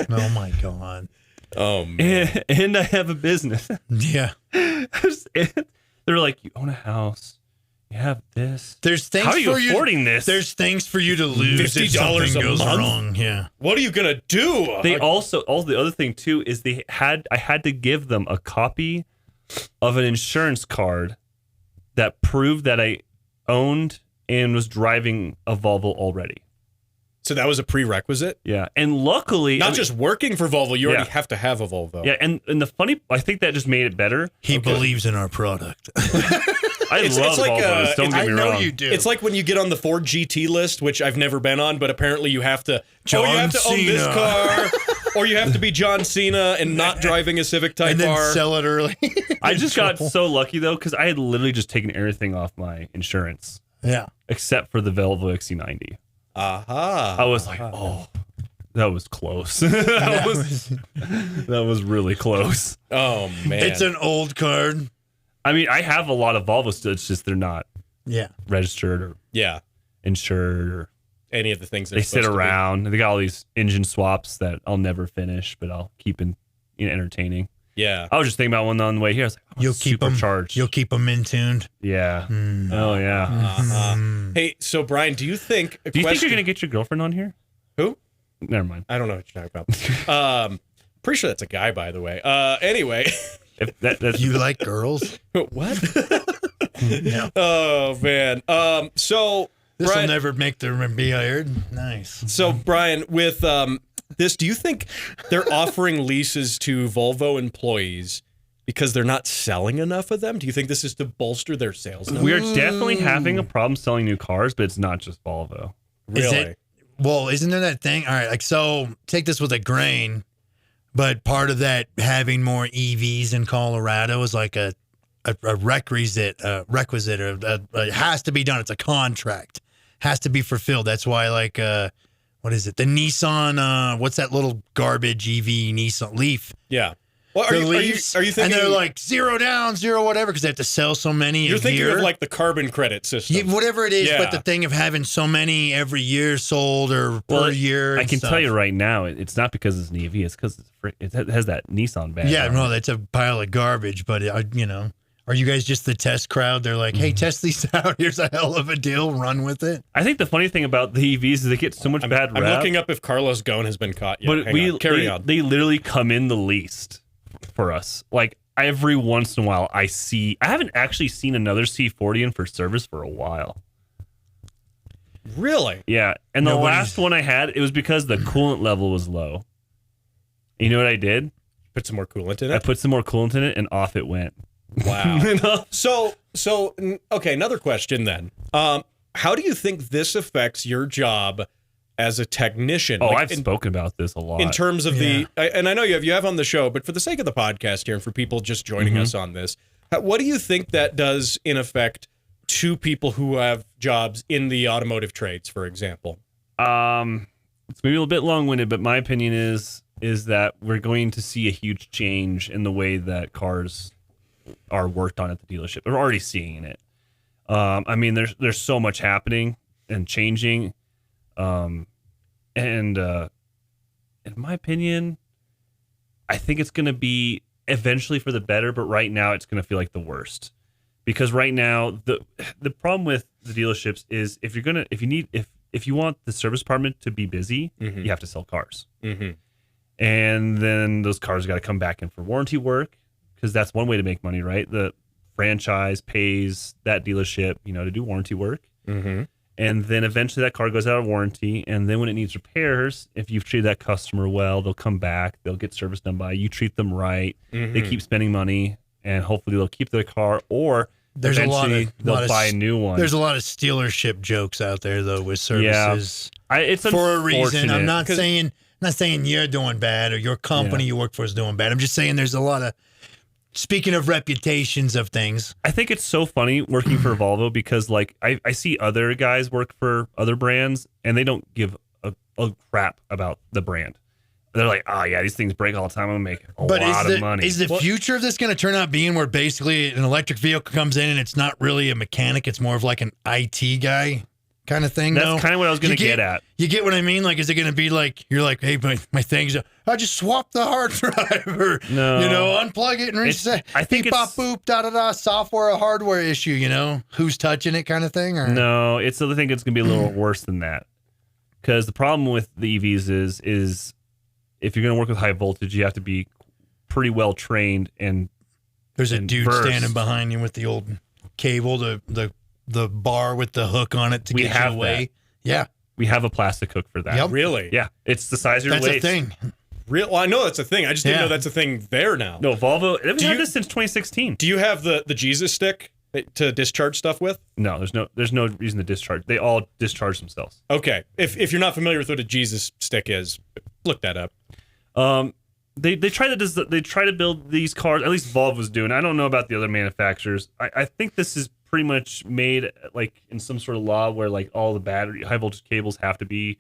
Oh my God. Oh man. And I have a business. Yeah. They're like, you own a house. You have this. There's things How are you for affording this? There's things for you to lose if $50 something a goes month? wrong. Yeah. What are you gonna do? They also the other thing too is I had to give them a copy of an insurance card that proved that I owned and was driving a Volvo already. So that was a prerequisite? Yeah. And luckily, Not just working for Volvo, you already Yeah. have to have a Volvo. yeah, and the funny, I think that just made it better. He believes in our product. I love like, Volvos. Don't I get me know wrong. you do. It's like when you get on the Ford GT list, which I've never been on, but apparently you have to John you have to own this Cena. car, or you have to be John Cena and not driving a Civic Type and then R. sell it early. I just got so lucky though because I had literally just taken everything off my insurance Yeah. except for the Volvo XC90. Aha. I was like, oh, that was close. that was really close. Oh man. It's an old card. I mean, I have a lot of Volvo still. It's just they're not Yeah. registered or yeah. insured or Any of the things that they are sit supposed to be. around. They got all these engine swaps that I'll never finish, but I'll keep entertaining. Yeah. I was just thinking about one on the way here. I was like, oh, You'll keep them supercharged. You'll keep them in tuned. Yeah. Oh yeah. Hey, so Brian, do you think Do you think you're gonna get your girlfriend on here? Who? Never mind. I don't know what you're talking about. Pretty sure that's a guy, by the way. Anyway. If that's You like girls? What? Yeah. Oh man. So This will Brian, never make them be hired. Nice. so Brian, with this, do you think they're offering leases to Volvo employees because they're not selling enough of them? Do you think this is to bolster their sales numbers? we are definitely having a problem selling new cars, but it's not just Volvo. Really? Is it, well, isn't there that thing? All right, like, so take this with a grain, but part of that having more EVs in Colorado is like a requisite, or it has to be done. It's a contract, has to be fulfilled. That's why, like, what is it? The Nissan, what's that little garbage EV Nissan Leaf? Yeah. Well, are The you Leafs, thinking? and they're like 0 down, 0 whatever, because they have to sell so many you're a thinking year. of like the carbon credit system. Yeah, whatever it is, Yeah. but the thing of having so many every year sold or per year. I and can stuff. tell you right now, it's not because it's an EV. It's because it has that Nissan badge. Yeah, on no, it. that's a pile of garbage. But are you guys just the test crowd? They're like, hey, test these out. Here's a hell of a deal. Run with it. I think the funny thing about the EVs is they get so much bad rap. I'm looking up if Carlos Ghosn has been caught yet. But Hang on. Carry on. They literally come in the least for us. Like every once in a while, I haven't actually seen another C40 in for service for a while. Really? Yeah, and the Nobody's- last one I had, it was because the coolant level was low. You know what I did? Put some more coolant in I it. put some more coolant in it, and off it went. Wow. So okay. Another question then. How do you think this affects your job as a technician? Oh, Like, I've spoken about this a lot. in terms of and I know you have on the show, but for the sake of the podcast here and for people just joining us on this, what do you think that does in effect to people who have jobs in the automotive trades, for example? It's maybe a little bit long-winded, but my opinion is that we're going to see a huge change in the way that cars are worked on at the dealership. We're already seeing it. I mean, there's so much happening and changing. And in my opinion, I think it's going to be eventually for the better, but right now it's going to feel like the worst. Because right now the problem with the dealerships is if you want the service department to be busy, you have to sell cars. Mm-hmm. And then those cars got to come back in for warranty work because that's one way to make money, right? The franchise pays that dealership, to do warranty work. Mm-hmm. And then eventually that car goes out of warranty. And then when it needs repairs, if you've treated that customer well, they'll come back. They'll get service done by you. You treat them right. Mm-hmm. They keep spending money, and hopefully they'll keep their car, or There's eventually they'll buy a new one. There's a lot of stealership jokes out there though with services It's for a reason. I'm unfortunate. not saying you're doing bad or your company you work for is doing bad. I'm just saying there's a lot of. Speaking of reputations of things, I think it's so funny working for Volvo because like I see other guys work for other brands and they don't give a crap about the brand. They're like, oh yeah, these things break all the time. I'm gonna make a lot of money. Is the future of this going to turn out being where basically an electric vehicle comes in and it's not really a mechanic, it's more of like an IT guy kind of thing. That's kind of what I was going to get at. You get what I mean? Like, is it going to be like, you're like, hey, my thing's, I just swap the hard drive or, unplug it and reset. I think beep, bop, boop, da-da-da, software or hardware issue, who's touching it kind of thing? Or? No, I think it's going to be a little worse than that. Because the problem with the EVs is if you're going to work with high voltage, you have to be pretty well trained and there's a dude standing behind you with the old cable, the bar with the hook on it to get you away. That. Yeah. We have a plastic hook for that. Yep. Really? Yeah. It's the size of your waist. That's a thing. Well, I know that's a thing. I just didn't know that's a thing there now. No, Volvo, they've had this since 2016. Do you have the Jesus stick to discharge stuff with? No, there's no reason to discharge. They all discharge themselves. Okay. If you're not familiar with what a Jesus stick is, look that up. They try to build these cars. At least Volvo's doing. I don't know about the other manufacturers. I think this is pretty much made like in some sort of law where like all the high voltage cables have to be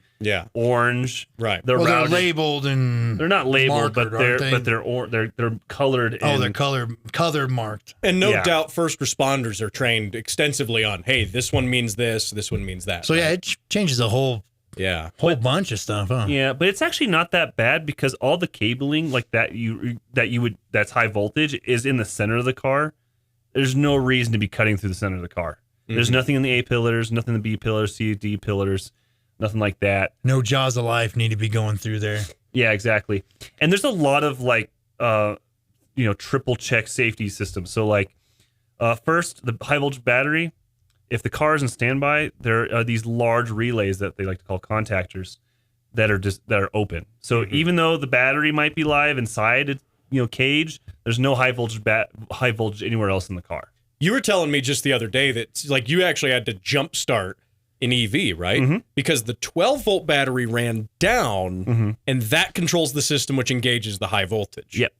orange. Right. They're labeled and they're not labeled, markered, but they're colored. Oh, they're color marked. And no doubt, first responders are trained extensively on. Hey, this one means this. This one means that. So yeah, it changes a whole bunch of stuff, huh? Yeah, but it's actually not that bad because all the cabling like that's high voltage is in the center of the car. There's no reason to be cutting through the center of the car. Mm-hmm. There's nothing in the A pillars, nothing in the B pillars, C, D pillars, nothing like that. No jaws of life need to be going through there. Yeah, exactly. And there's a lot of like, triple check safety systems. So like, first the high voltage battery. If the car is in standby, there are these large relays that they like to call contactors that are open. So even though the battery might be live inside its cage, there's no high voltage anywhere else in the car. You were telling me just the other day that like you actually had to jump start an EV, right? Mm-hmm. Because the 12-volt battery ran down, and that controls the system which engages the high voltage. Yep.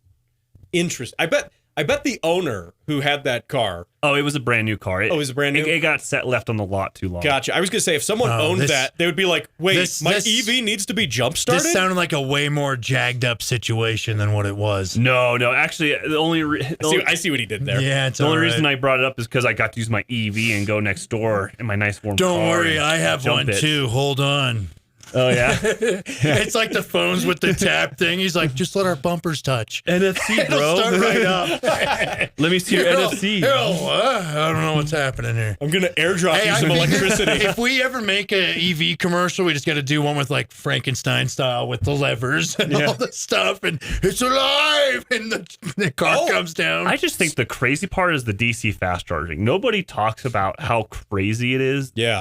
Interesting. I bet the owner who had that car. Oh, it was a brand new car. It was a brand new. It got left on the lot too long. Gotcha. I was gonna say if someone owned that, they would be like, "Wait, my EV needs to be jump started." This sounded like a way more jagged up situation than what it was. No. Actually, I see what he did there. Yeah, the only reason I brought it up is because I got to use my EV and go next door in my nice warm car. Don't worry, I have one too. Hold on. Oh, yeah? It's like the phones with the tap thing. He's like, just let our bumpers touch. NFC, bro. It'll start right up. Let me see your NFC. I don't know what's happening here. I'm going to airdrop you some electricity. If we ever make an EV commercial, we just got to do one with like Frankenstein style with the levers and all the stuff. And it's alive. And the car comes down. I just think the crazy part is the DC fast charging. Nobody talks about how crazy it is. Yeah.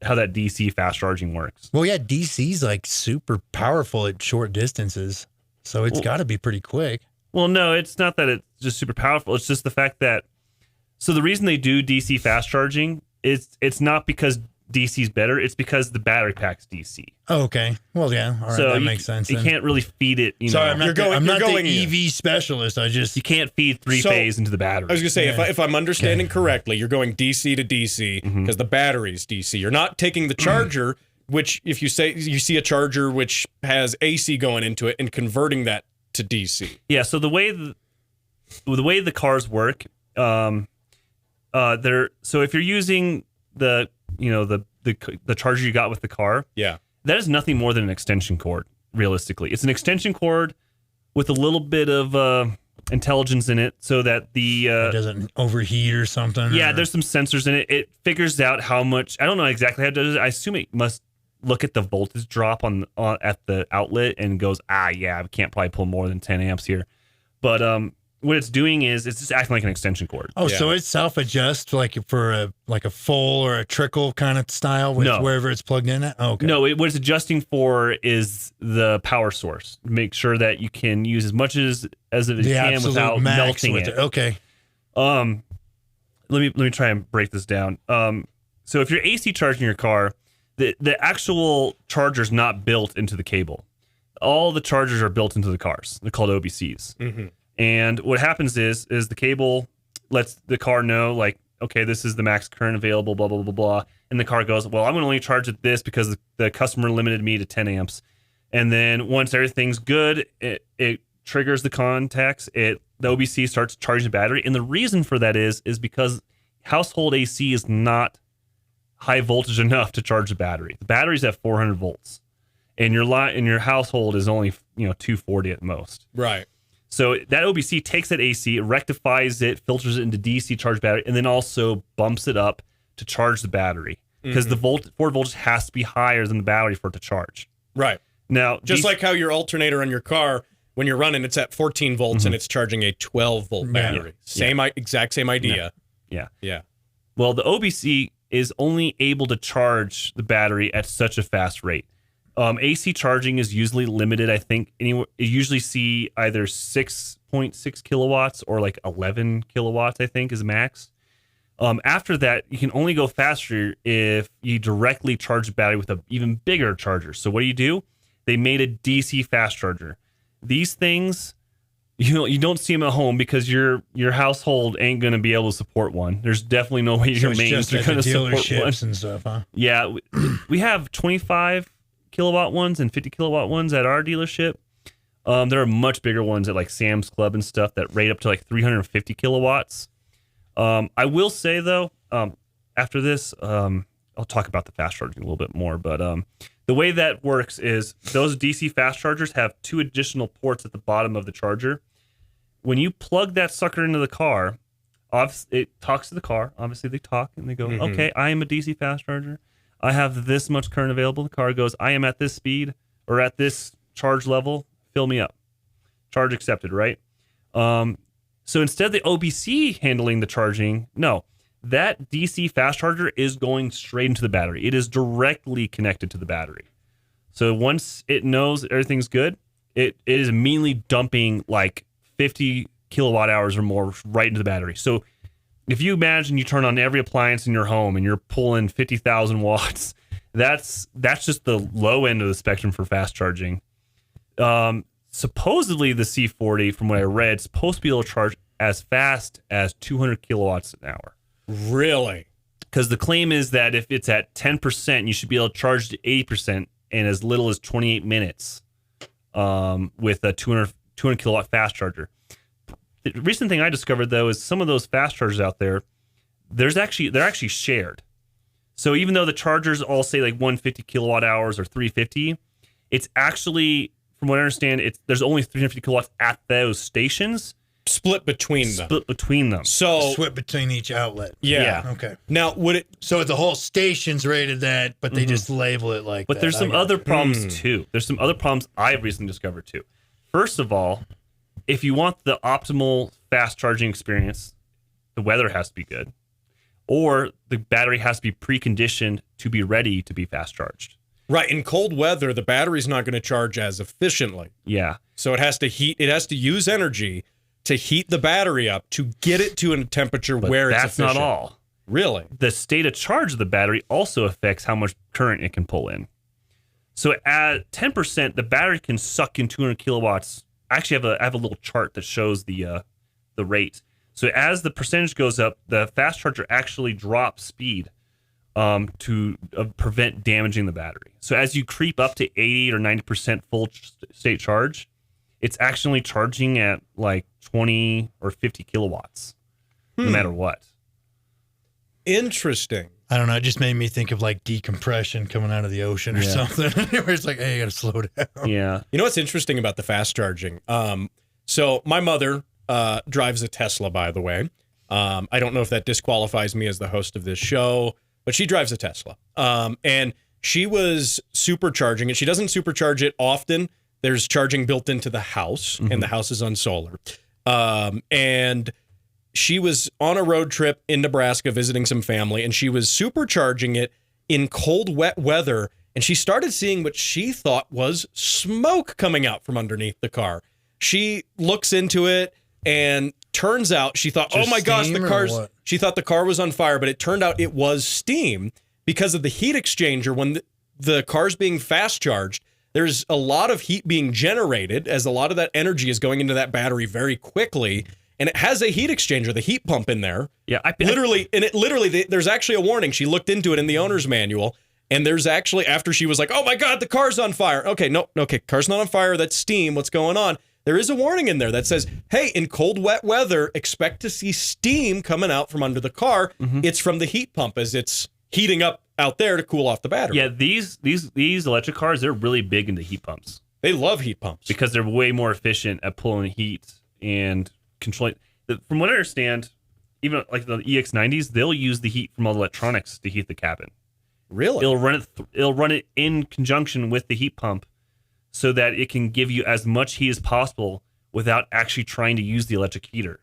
How that DC fast charging works. Well, yeah, DC's like super powerful at short distances, so it's got to be pretty quick. Well, no, it's not that it's just super powerful. It's just the fact that the reason they do DC fast charging is it's not because DC's better. It's because the battery pack's DC. Oh, okay. Well, yeah. All right, so that makes sense. You can't really feed it. Sorry, I'm not the EV specialist. You can't feed three-phase into the battery. I was going to say, if I'm understanding correctly, you're going DC to DC because the battery's DC. You're not taking the charger, which if you see a charger which has AC going into it and converting that to DC. Yeah. So the way the cars work, so if you're using the charger you got with the car, that is nothing more than an extension cord. Realistically, it's an extension cord with a little bit of intelligence in it, so that it doesn't overheat or something. Yeah, there's some sensors in it. It figures out how much. I don't know exactly how it does it. I assume it must look at the voltage drop on at the outlet and goes, I can't probably pull more than 10 amps here. But what it's doing is it's just acting like an extension cord. Oh, so it self-adjusts like for a full or a trickle kind of style with wherever it's plugged in at? Oh, okay. No, what it's adjusting for is the power source. Make sure that you can use as much as it can without melting it. Okay. Let me try and break this down. So if you're AC charging your car, the actual charger's not built into the cable. All the chargers are built into the cars. They're called OBCs. Mm-hmm. And what happens is the cable lets the car know, like, okay, this is the max current available, blah, blah, blah, blah. And the car goes, well, I'm going to only charge at this because the customer limited me to 10 amps. And then once everything's good, it triggers the contacts. The OBC starts charging the battery. And the reason for that is because household AC is not high voltage enough to charge the battery. The battery's at 400 volts, and your household is only 240 at most. Right. So that OBC takes that AC, rectifies it, filters it into DC charge battery, and then also bumps it up to charge the battery because the forward voltage has to be higher than the battery for it to charge. Right. Now, just like how your alternator on your car, when you're running, it's at 14 volts and it's charging a 12-volt battery. Exact same idea. Yeah. Well, the OBC is only able to charge the battery at such a fast rate. AC charging is usually limited. I think you usually see either 6.6 kilowatts or like 11 kilowatts, I think, is max. After that, you can only go faster if you directly charge the battery with an even bigger charger. So what do? They made a DC fast charger. These things, you don't see them at home because your household ain't going to be able to support one. There's definitely no way your mains are going to support one. And stuff, huh? Yeah, we have 25 kilowatt ones and 50 kilowatt ones at our dealership. There are much bigger ones at like Sam's Club and stuff that rate up to like 350 kilowatts. I will say though, after this, I'll talk about the fast charging a little bit more, but the way that works is those DC fast chargers have 2 additional ports at the bottom of the charger. When you plug that sucker into the car, it talks to the car. Obviously, they talk and they go, okay, I am a DC fast charger. I have this much current available. The car goes, I am at this speed or at this charge level. Fill me up. Charge accepted, right? So instead of the OBC handling the charging, no. That DC fast charger is going straight into the battery. It is directly connected to the battery. So once it knows everything's good, it is immediately dumping like 50 kilowatt hours or more right into the battery. So if you imagine you turn on every appliance in your home and you're pulling 50,000 watts, that's just the low end of the spectrum for fast charging. Supposedly the C40, from what I read, is supposed to be able to charge as fast as 200 kilowatts an hour. Really? Because the claim is that if it's at 10%, you should be able to charge to 80% in as little as 28 minutes with a 200 kilowatt fast charger. The recent thing I discovered, though, is some of those fast chargers out there, they're actually shared. So even though the chargers all say like 150 kilowatt hours or 350, it's actually, from what I understand, there's only 350 kilowatts at those stations. Split between them. So split between each outlet. Yeah. Okay. Now, so the whole station's rated that, but they just label it like that. But there's some other problems too. There's some other problems I've recently discovered too. First of all, if you want the optimal fast charging experience, the weather has to be good, or the battery has to be preconditioned to be ready to be fast charged. Right. In cold weather, the battery's not going to charge as efficiently. Yeah. So it has to heat. It has to use energy to heat the battery up to get it to a temperature where it's efficient. That's not all. Really? The state of charge of the battery also affects how much current it can pull in. So at 10%, the battery can suck in 200 kilowatts. Actually, I have a little chart that shows the rate. So as the percentage goes up, the fast charger actually drops speed to prevent damaging the battery. So as you creep up to 80 or 90% full state charge, it's actually charging at like 20 or 50 kilowatts, no matter what. Interesting. I don't know. It just made me think of like decompression coming out of the ocean or something. Where it's like, hey, you got to slow down. Yeah. You know what's interesting about the fast charging? So my mother drives a Tesla, by the way. I don't know if that disqualifies me as the host of this show, but she drives a Tesla. And she was supercharging it. She doesn't supercharge it often. There's charging built into the house, and the house is on solar. And she was on a road trip in Nebraska visiting some family, and she was supercharging it in cold, wet weather. And she started seeing what she thought was smoke coming out from underneath the car. She looks into it, and turns out she thought, oh my gosh, she thought the car was on fire, but it turned out it was steam because of the heat exchanger. When the car's being fast charged, there's a lot of heat being generated as a lot of that energy is going into that battery very quickly. And it has a heat exchanger, the heat pump in there. Yeah. There's actually a warning. She looked into it in the owner's manual. And there's actually, after she was like, oh my God, the car's on fire. Okay, car's not on fire. That's steam. What's going on? There is a warning in there that says, hey, in cold, wet weather, expect to see steam coming out from under the car. It's from the heat pump as it's heating up out there to cool off the battery. Yeah, these electric cars, they're really big into heat pumps. They love heat pumps because they're way more efficient at pulling heat and controlling. From what I understand, even like the EX90s, they'll use the heat from all the electronics to heat the cabin. Really? It'll run it in conjunction with the heat pump so that it can give you as much heat as possible without actually trying to use the electric heater.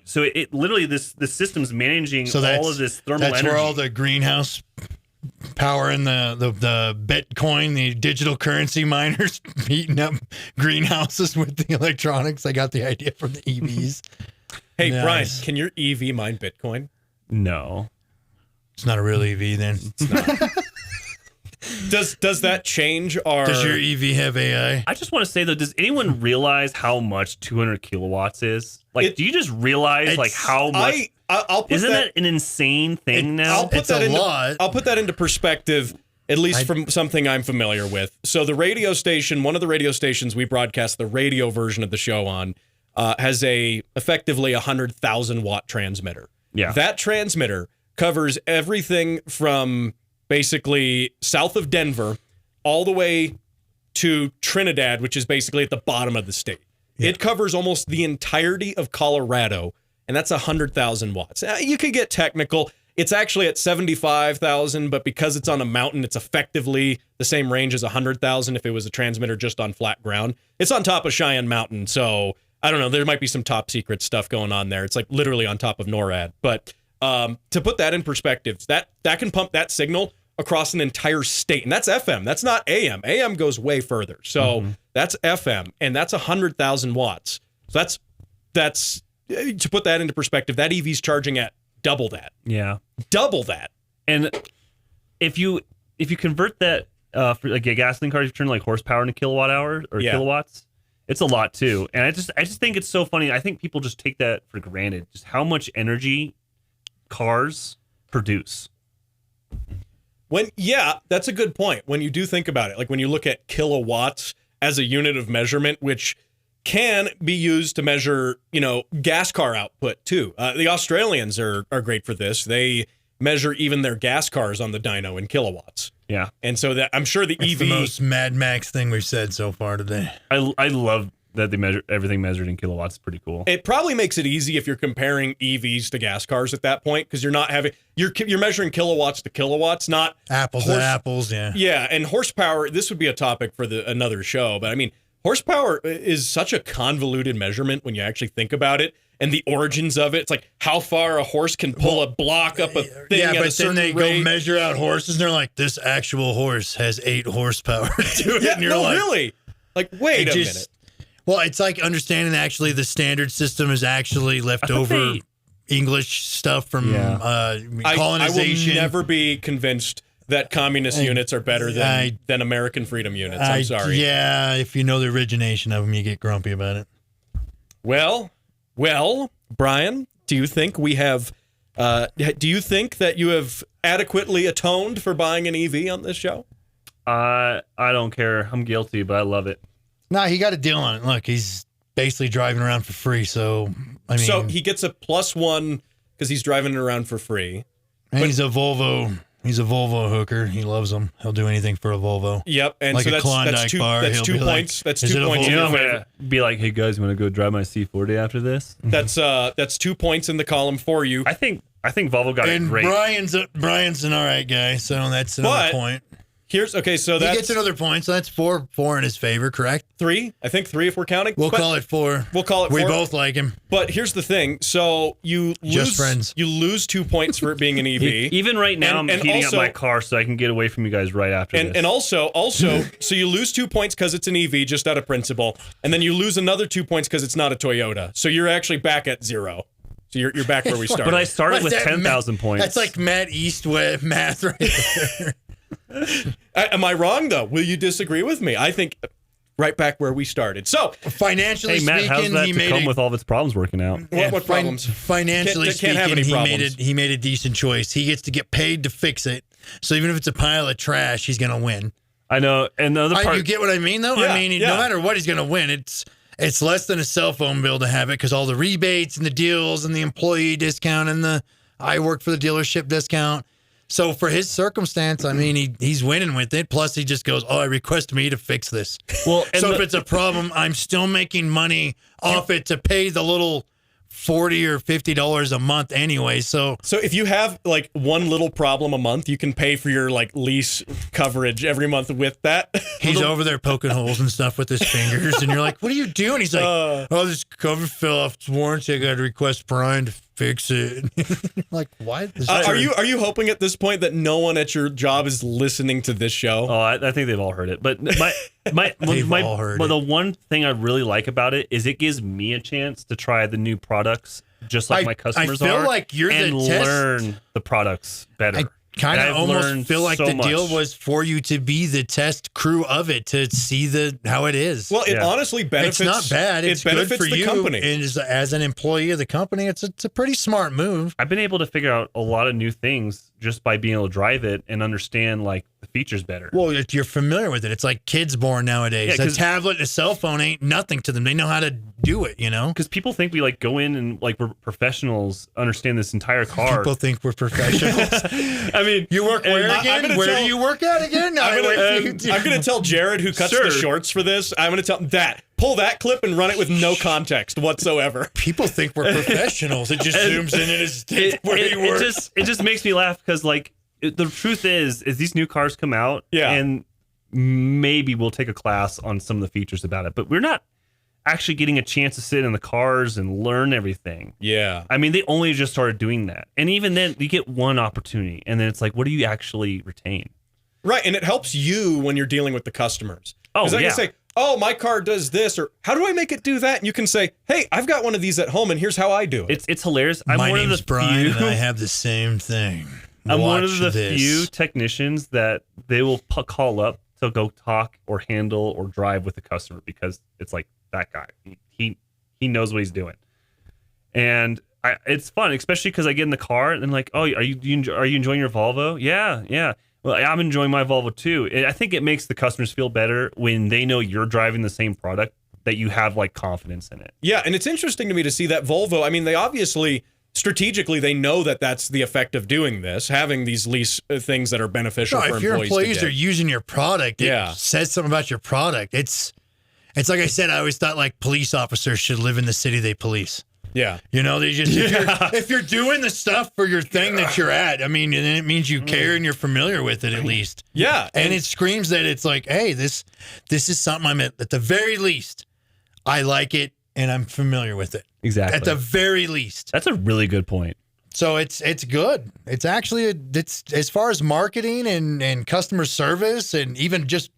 So it literally the system's managing all of this thermal energy. That's where all the greenhouse power and the Bitcoin, the digital currency miners heating up greenhouses with the electronics. I got the idea from the EVs. Hey, nice. Brian, can your EV mine Bitcoin? No. It's not a real EV then. It's not. Does that change our... Does your EV have AI? I just want to say, though, does anyone realize how much 200 kilowatts is? Like, do you just realize like how much... Isn't that an insane thing now? I'll put that into perspective, at least from something I'm familiar with. So the radio station, one of the radio stations we broadcast the radio version of the show on, has effectively 100,000 watt transmitter. Yeah. That transmitter covers everything from basically south of Denver all the way to Trinidad, which is basically at the bottom of the state. Yeah. It covers almost the entirety of Colorado, and that's 100,000 watts. Now, you could get technical. It's actually at 75,000, but because it's on a mountain, it's effectively the same range as 100,000 if it was a transmitter just on flat ground. It's on top of Cheyenne Mountain, so I don't know. There might be some top secret stuff going on there. It's like literally on top of NORAD. But to put that in perspective, that can pump that signal across an entire state, and that's FM. That's not AM. AM goes way further. So that's FM, and that's 100,000 watts. So that's to put that into perspective. That EV's charging at double that. Yeah, double that. And if you convert that for like a gasoline car, you turn like horsepower into kilowatt hour or kilowatts. It's a lot too. And I just think it's so funny. I think people just take that for granted. Just how much energy cars produce. That's a good point. When you do think about it, like when you look at kilowatts as a unit of measurement, which can be used to measure, gas car output too. The Australians are great for this. They measure even their gas cars on the dyno in kilowatts. Yeah. And so that I'm sure the EV... the most Mad Max thing we've said so far today. I love that they measure everything measured in kilowatts. Is pretty cool. It probably makes it easy if you're comparing EVs to gas cars at that point, because you're measuring kilowatts to kilowatts, not apples to apples. Yeah, and horsepower. This would be a topic for another show, but I mean, horsepower is such a convoluted measurement when you actually think about it. And the origins of it, it's like how far a horse can pull a block up a thing at a certain rate. Yeah, but then they go measure out horses, and they're like, this actual horse has 8 horsepower to it. And you're really? Like, wait a minute. Well, it's like understanding actually the standard system is actually leftover English stuff from colonization. I will never be convinced that communist units are better than American freedom units. I'm sorry. Yeah, if you know the origination of them, you get grumpy about it. Well, Brian, do you think we have? Do you think that you have adequately atoned for buying an EV on this show? I don't care. I'm guilty, but I love it. Nah, he got a deal on it. Look, he's basically driving around for free. So so he gets a +1 because he's driving it around for free. And he's a Volvo. He's a Volvo hooker. He loves them. He'll do anything for a Volvo. Yep, and like so that's 2 bar. That's 2 points. That's 2 points. I'm gonna be like, hey guys, you want to go drive my C40 after this? That's 2 points in the column for you. I think Volvo got it great. Brian's an all right guy, so that's another point. So he gets another point, so that's four in his favor, correct? 3. I think 3 if we're counting. We'll call it 4. We'll call it 4. We both like him. But here's the thing. So you just friends. You lose 2 points for it being an EV. Even right now, I'm heating up my car so I can get away from you guys right after this. And also, so you lose 2 points because it's an EV, just out of principle, and then you lose another 2 points because it's not a Toyota. So you're actually back at 0. So you're back where we started. But I started with 10,000 points. That's like Matt East math right there. Am I wrong, though? Will you disagree with me? I think right back where we started. So financially Matt, speaking, how's that to come with all of its problems working out? What problems? Financially speaking, have any problems. he made a decent choice. He gets to get paid to fix it. So even if it's a pile of trash, he's going to win. I know. And the other part, you get what I mean, though? Yeah, I mean, no matter what, he's going to win. It's less than a cell phone bill to have it because all the rebates and the deals and the employee discount and the I work for the dealership discount. So for his circumstance, I mean, he's winning with it. Plus, he just goes, "Oh, I request me to fix this." Well, so if it's a problem, I'm still making money off it to pay the little $40 or $50 a month anyway. So if you have like one little problem a month, you can pay for your like lease coverage every month with that. He's over there poking holes and stuff with his fingers, and you're like, "What are you doing?" He's like, "Oh, this cover fell off its warranty. I got to request Brian to fix it." Like, what? Are you hoping at this point that no one at your job is listening to this show? Oh, I think they've all heard it. But the one thing I really like about it is it gives me a chance to try the new products, just like my customers I feel are, like you're and the test. learn the products better. I kind of almost feel like the deal was for you to be the test crew of it, to see how it is. Well, it honestly benefits. It's not bad. It's benefits good for the you. company. And as an employee of the company, it's a pretty smart move. I've been able to figure out a lot of new things just by being able to drive it and understand like the features better. Well, you're familiar with it. It's like kids born nowadays. A tablet and a cell phone ain't nothing to them. They know how to do it, you know? Because people think we like go in and like we're professionals, understand this entire car. People think we're professionals. I mean, you work where again? Where do you work at again? I'm going to tell Jared, who cuts the shorts for this, I'm going to tell him that. Pull that clip and run it with no context whatsoever. People think we're professionals. It just zooms in and it's where you work. It just makes me laugh because like the truth is these new cars come out and maybe we'll take a class on some of the features about it, but we're not actually getting a chance to sit in the cars and learn everything. Yeah. I mean, they only just started doing that. And even then you get one opportunity and then it's like, what do you actually retain? Right. And it helps you when you're dealing with the customers. Oh, I can say, "Oh, my car does this," or "How do I make it do that?" And you can say, "Hey, I've got one of these at home, and here's how I do it." It's hilarious. My name's Brian, and I have the same thing. I'm one of the few technicians that they will call up to go talk or handle or drive with the customer because it's like that guy. He knows what he's doing, and it's fun, especially because I get in the car and like, "Oh, are you enjoying your Volvo?" Yeah. Well, I'm enjoying my Volvo too. I think it makes the customers feel better when they know you're driving the same product, that you have like confidence in it. Yeah, and it's interesting to me to see that Volvo, I mean, they obviously, strategically, they know that that's the effect of doing this, having these lease things that are beneficial for employees. If your employees are using your product, it says something about your product. It's like I said, I always thought like police officers should live in the city they police. Yeah. You know, they just if you're doing the stuff for your thing that you're at, I mean, and it means you care and you're familiar with it at least. Yeah. And it screams that it's like, hey, this is something I'm at the very least, I like it and I'm familiar with it. Exactly. At the very least. That's a really good point. So it's good. It's actually it's as far as marketing and customer service and even just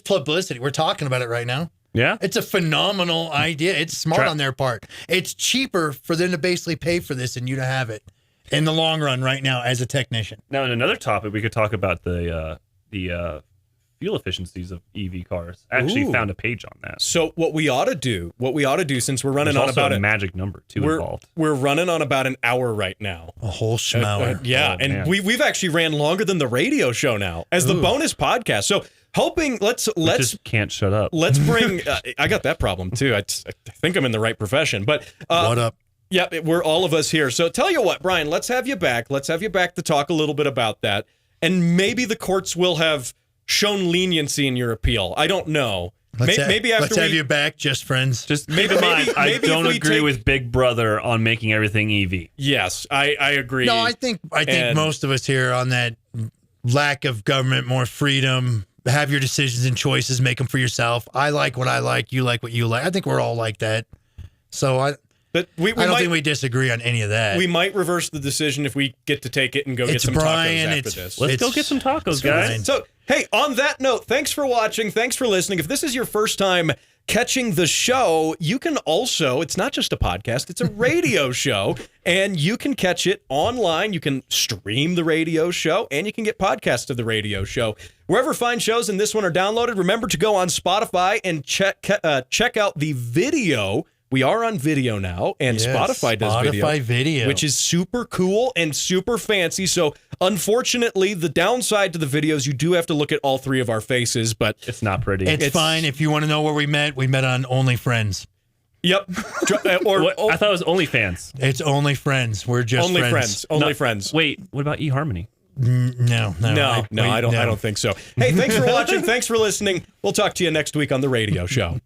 publicity. We're talking about it right now. Yeah. It's a phenomenal idea. It's smart on their part. It's cheaper for them to basically pay for this and you to have it in the long run right now as a technician. Now, in another topic, we could talk about the fuel efficiencies of EV cars. I actually found a page on that. So what we ought to do, since we're running There's on also about a magic number too involved. We're running on about an hour right now. A whole schmour. And we've actually ran longer than the radio show now as the bonus podcast. So hoping let's just can't shut up. Let's bring. I got that problem too. I think I'm in the right profession, but what up? Yeah, we're all of us here. So tell you what, Brian, let's have you back. Let's have you back to talk a little bit about that, and maybe the courts will have shown leniency in your appeal. I don't know. Maybe after let's have you back, just friends. Just keep in mind, I don't agree with Big Brother on making everything EV. Yes, I agree. No, I think most of us here on that lack of government, more freedom. Have your decisions and choices, make them for yourself. I like what I like, you like what you like. I think we're all like that. So I don't think we disagree on any of that. We might reverse the decision if we get to take it and go get some tacos after this. Let's go get some tacos, guys. So, hey, on that note, thanks for watching. Thanks for listening. If this is your first time catching the show, you can also, it's not just a podcast, it's a radio show, and you can catch it online. You can stream the radio show, and you can get podcasts of the radio show. Wherever fine shows in this one are downloaded, remember to go on Spotify and check out the video. We are on video now, and Spotify does video, which is super cool and super fancy. So, unfortunately, the downside to the videos, you do have to look at all three of our faces, but it's not pretty. It's fine. If you want to know where we met on OnlyFriends. Yep. I thought it was OnlyFans. It's only friends. We're just only friends. Only friends. Wait, what about eHarmony? No, I don't think so. Hey, thanks for watching. Thanks for listening. We'll talk to you next week on the radio show.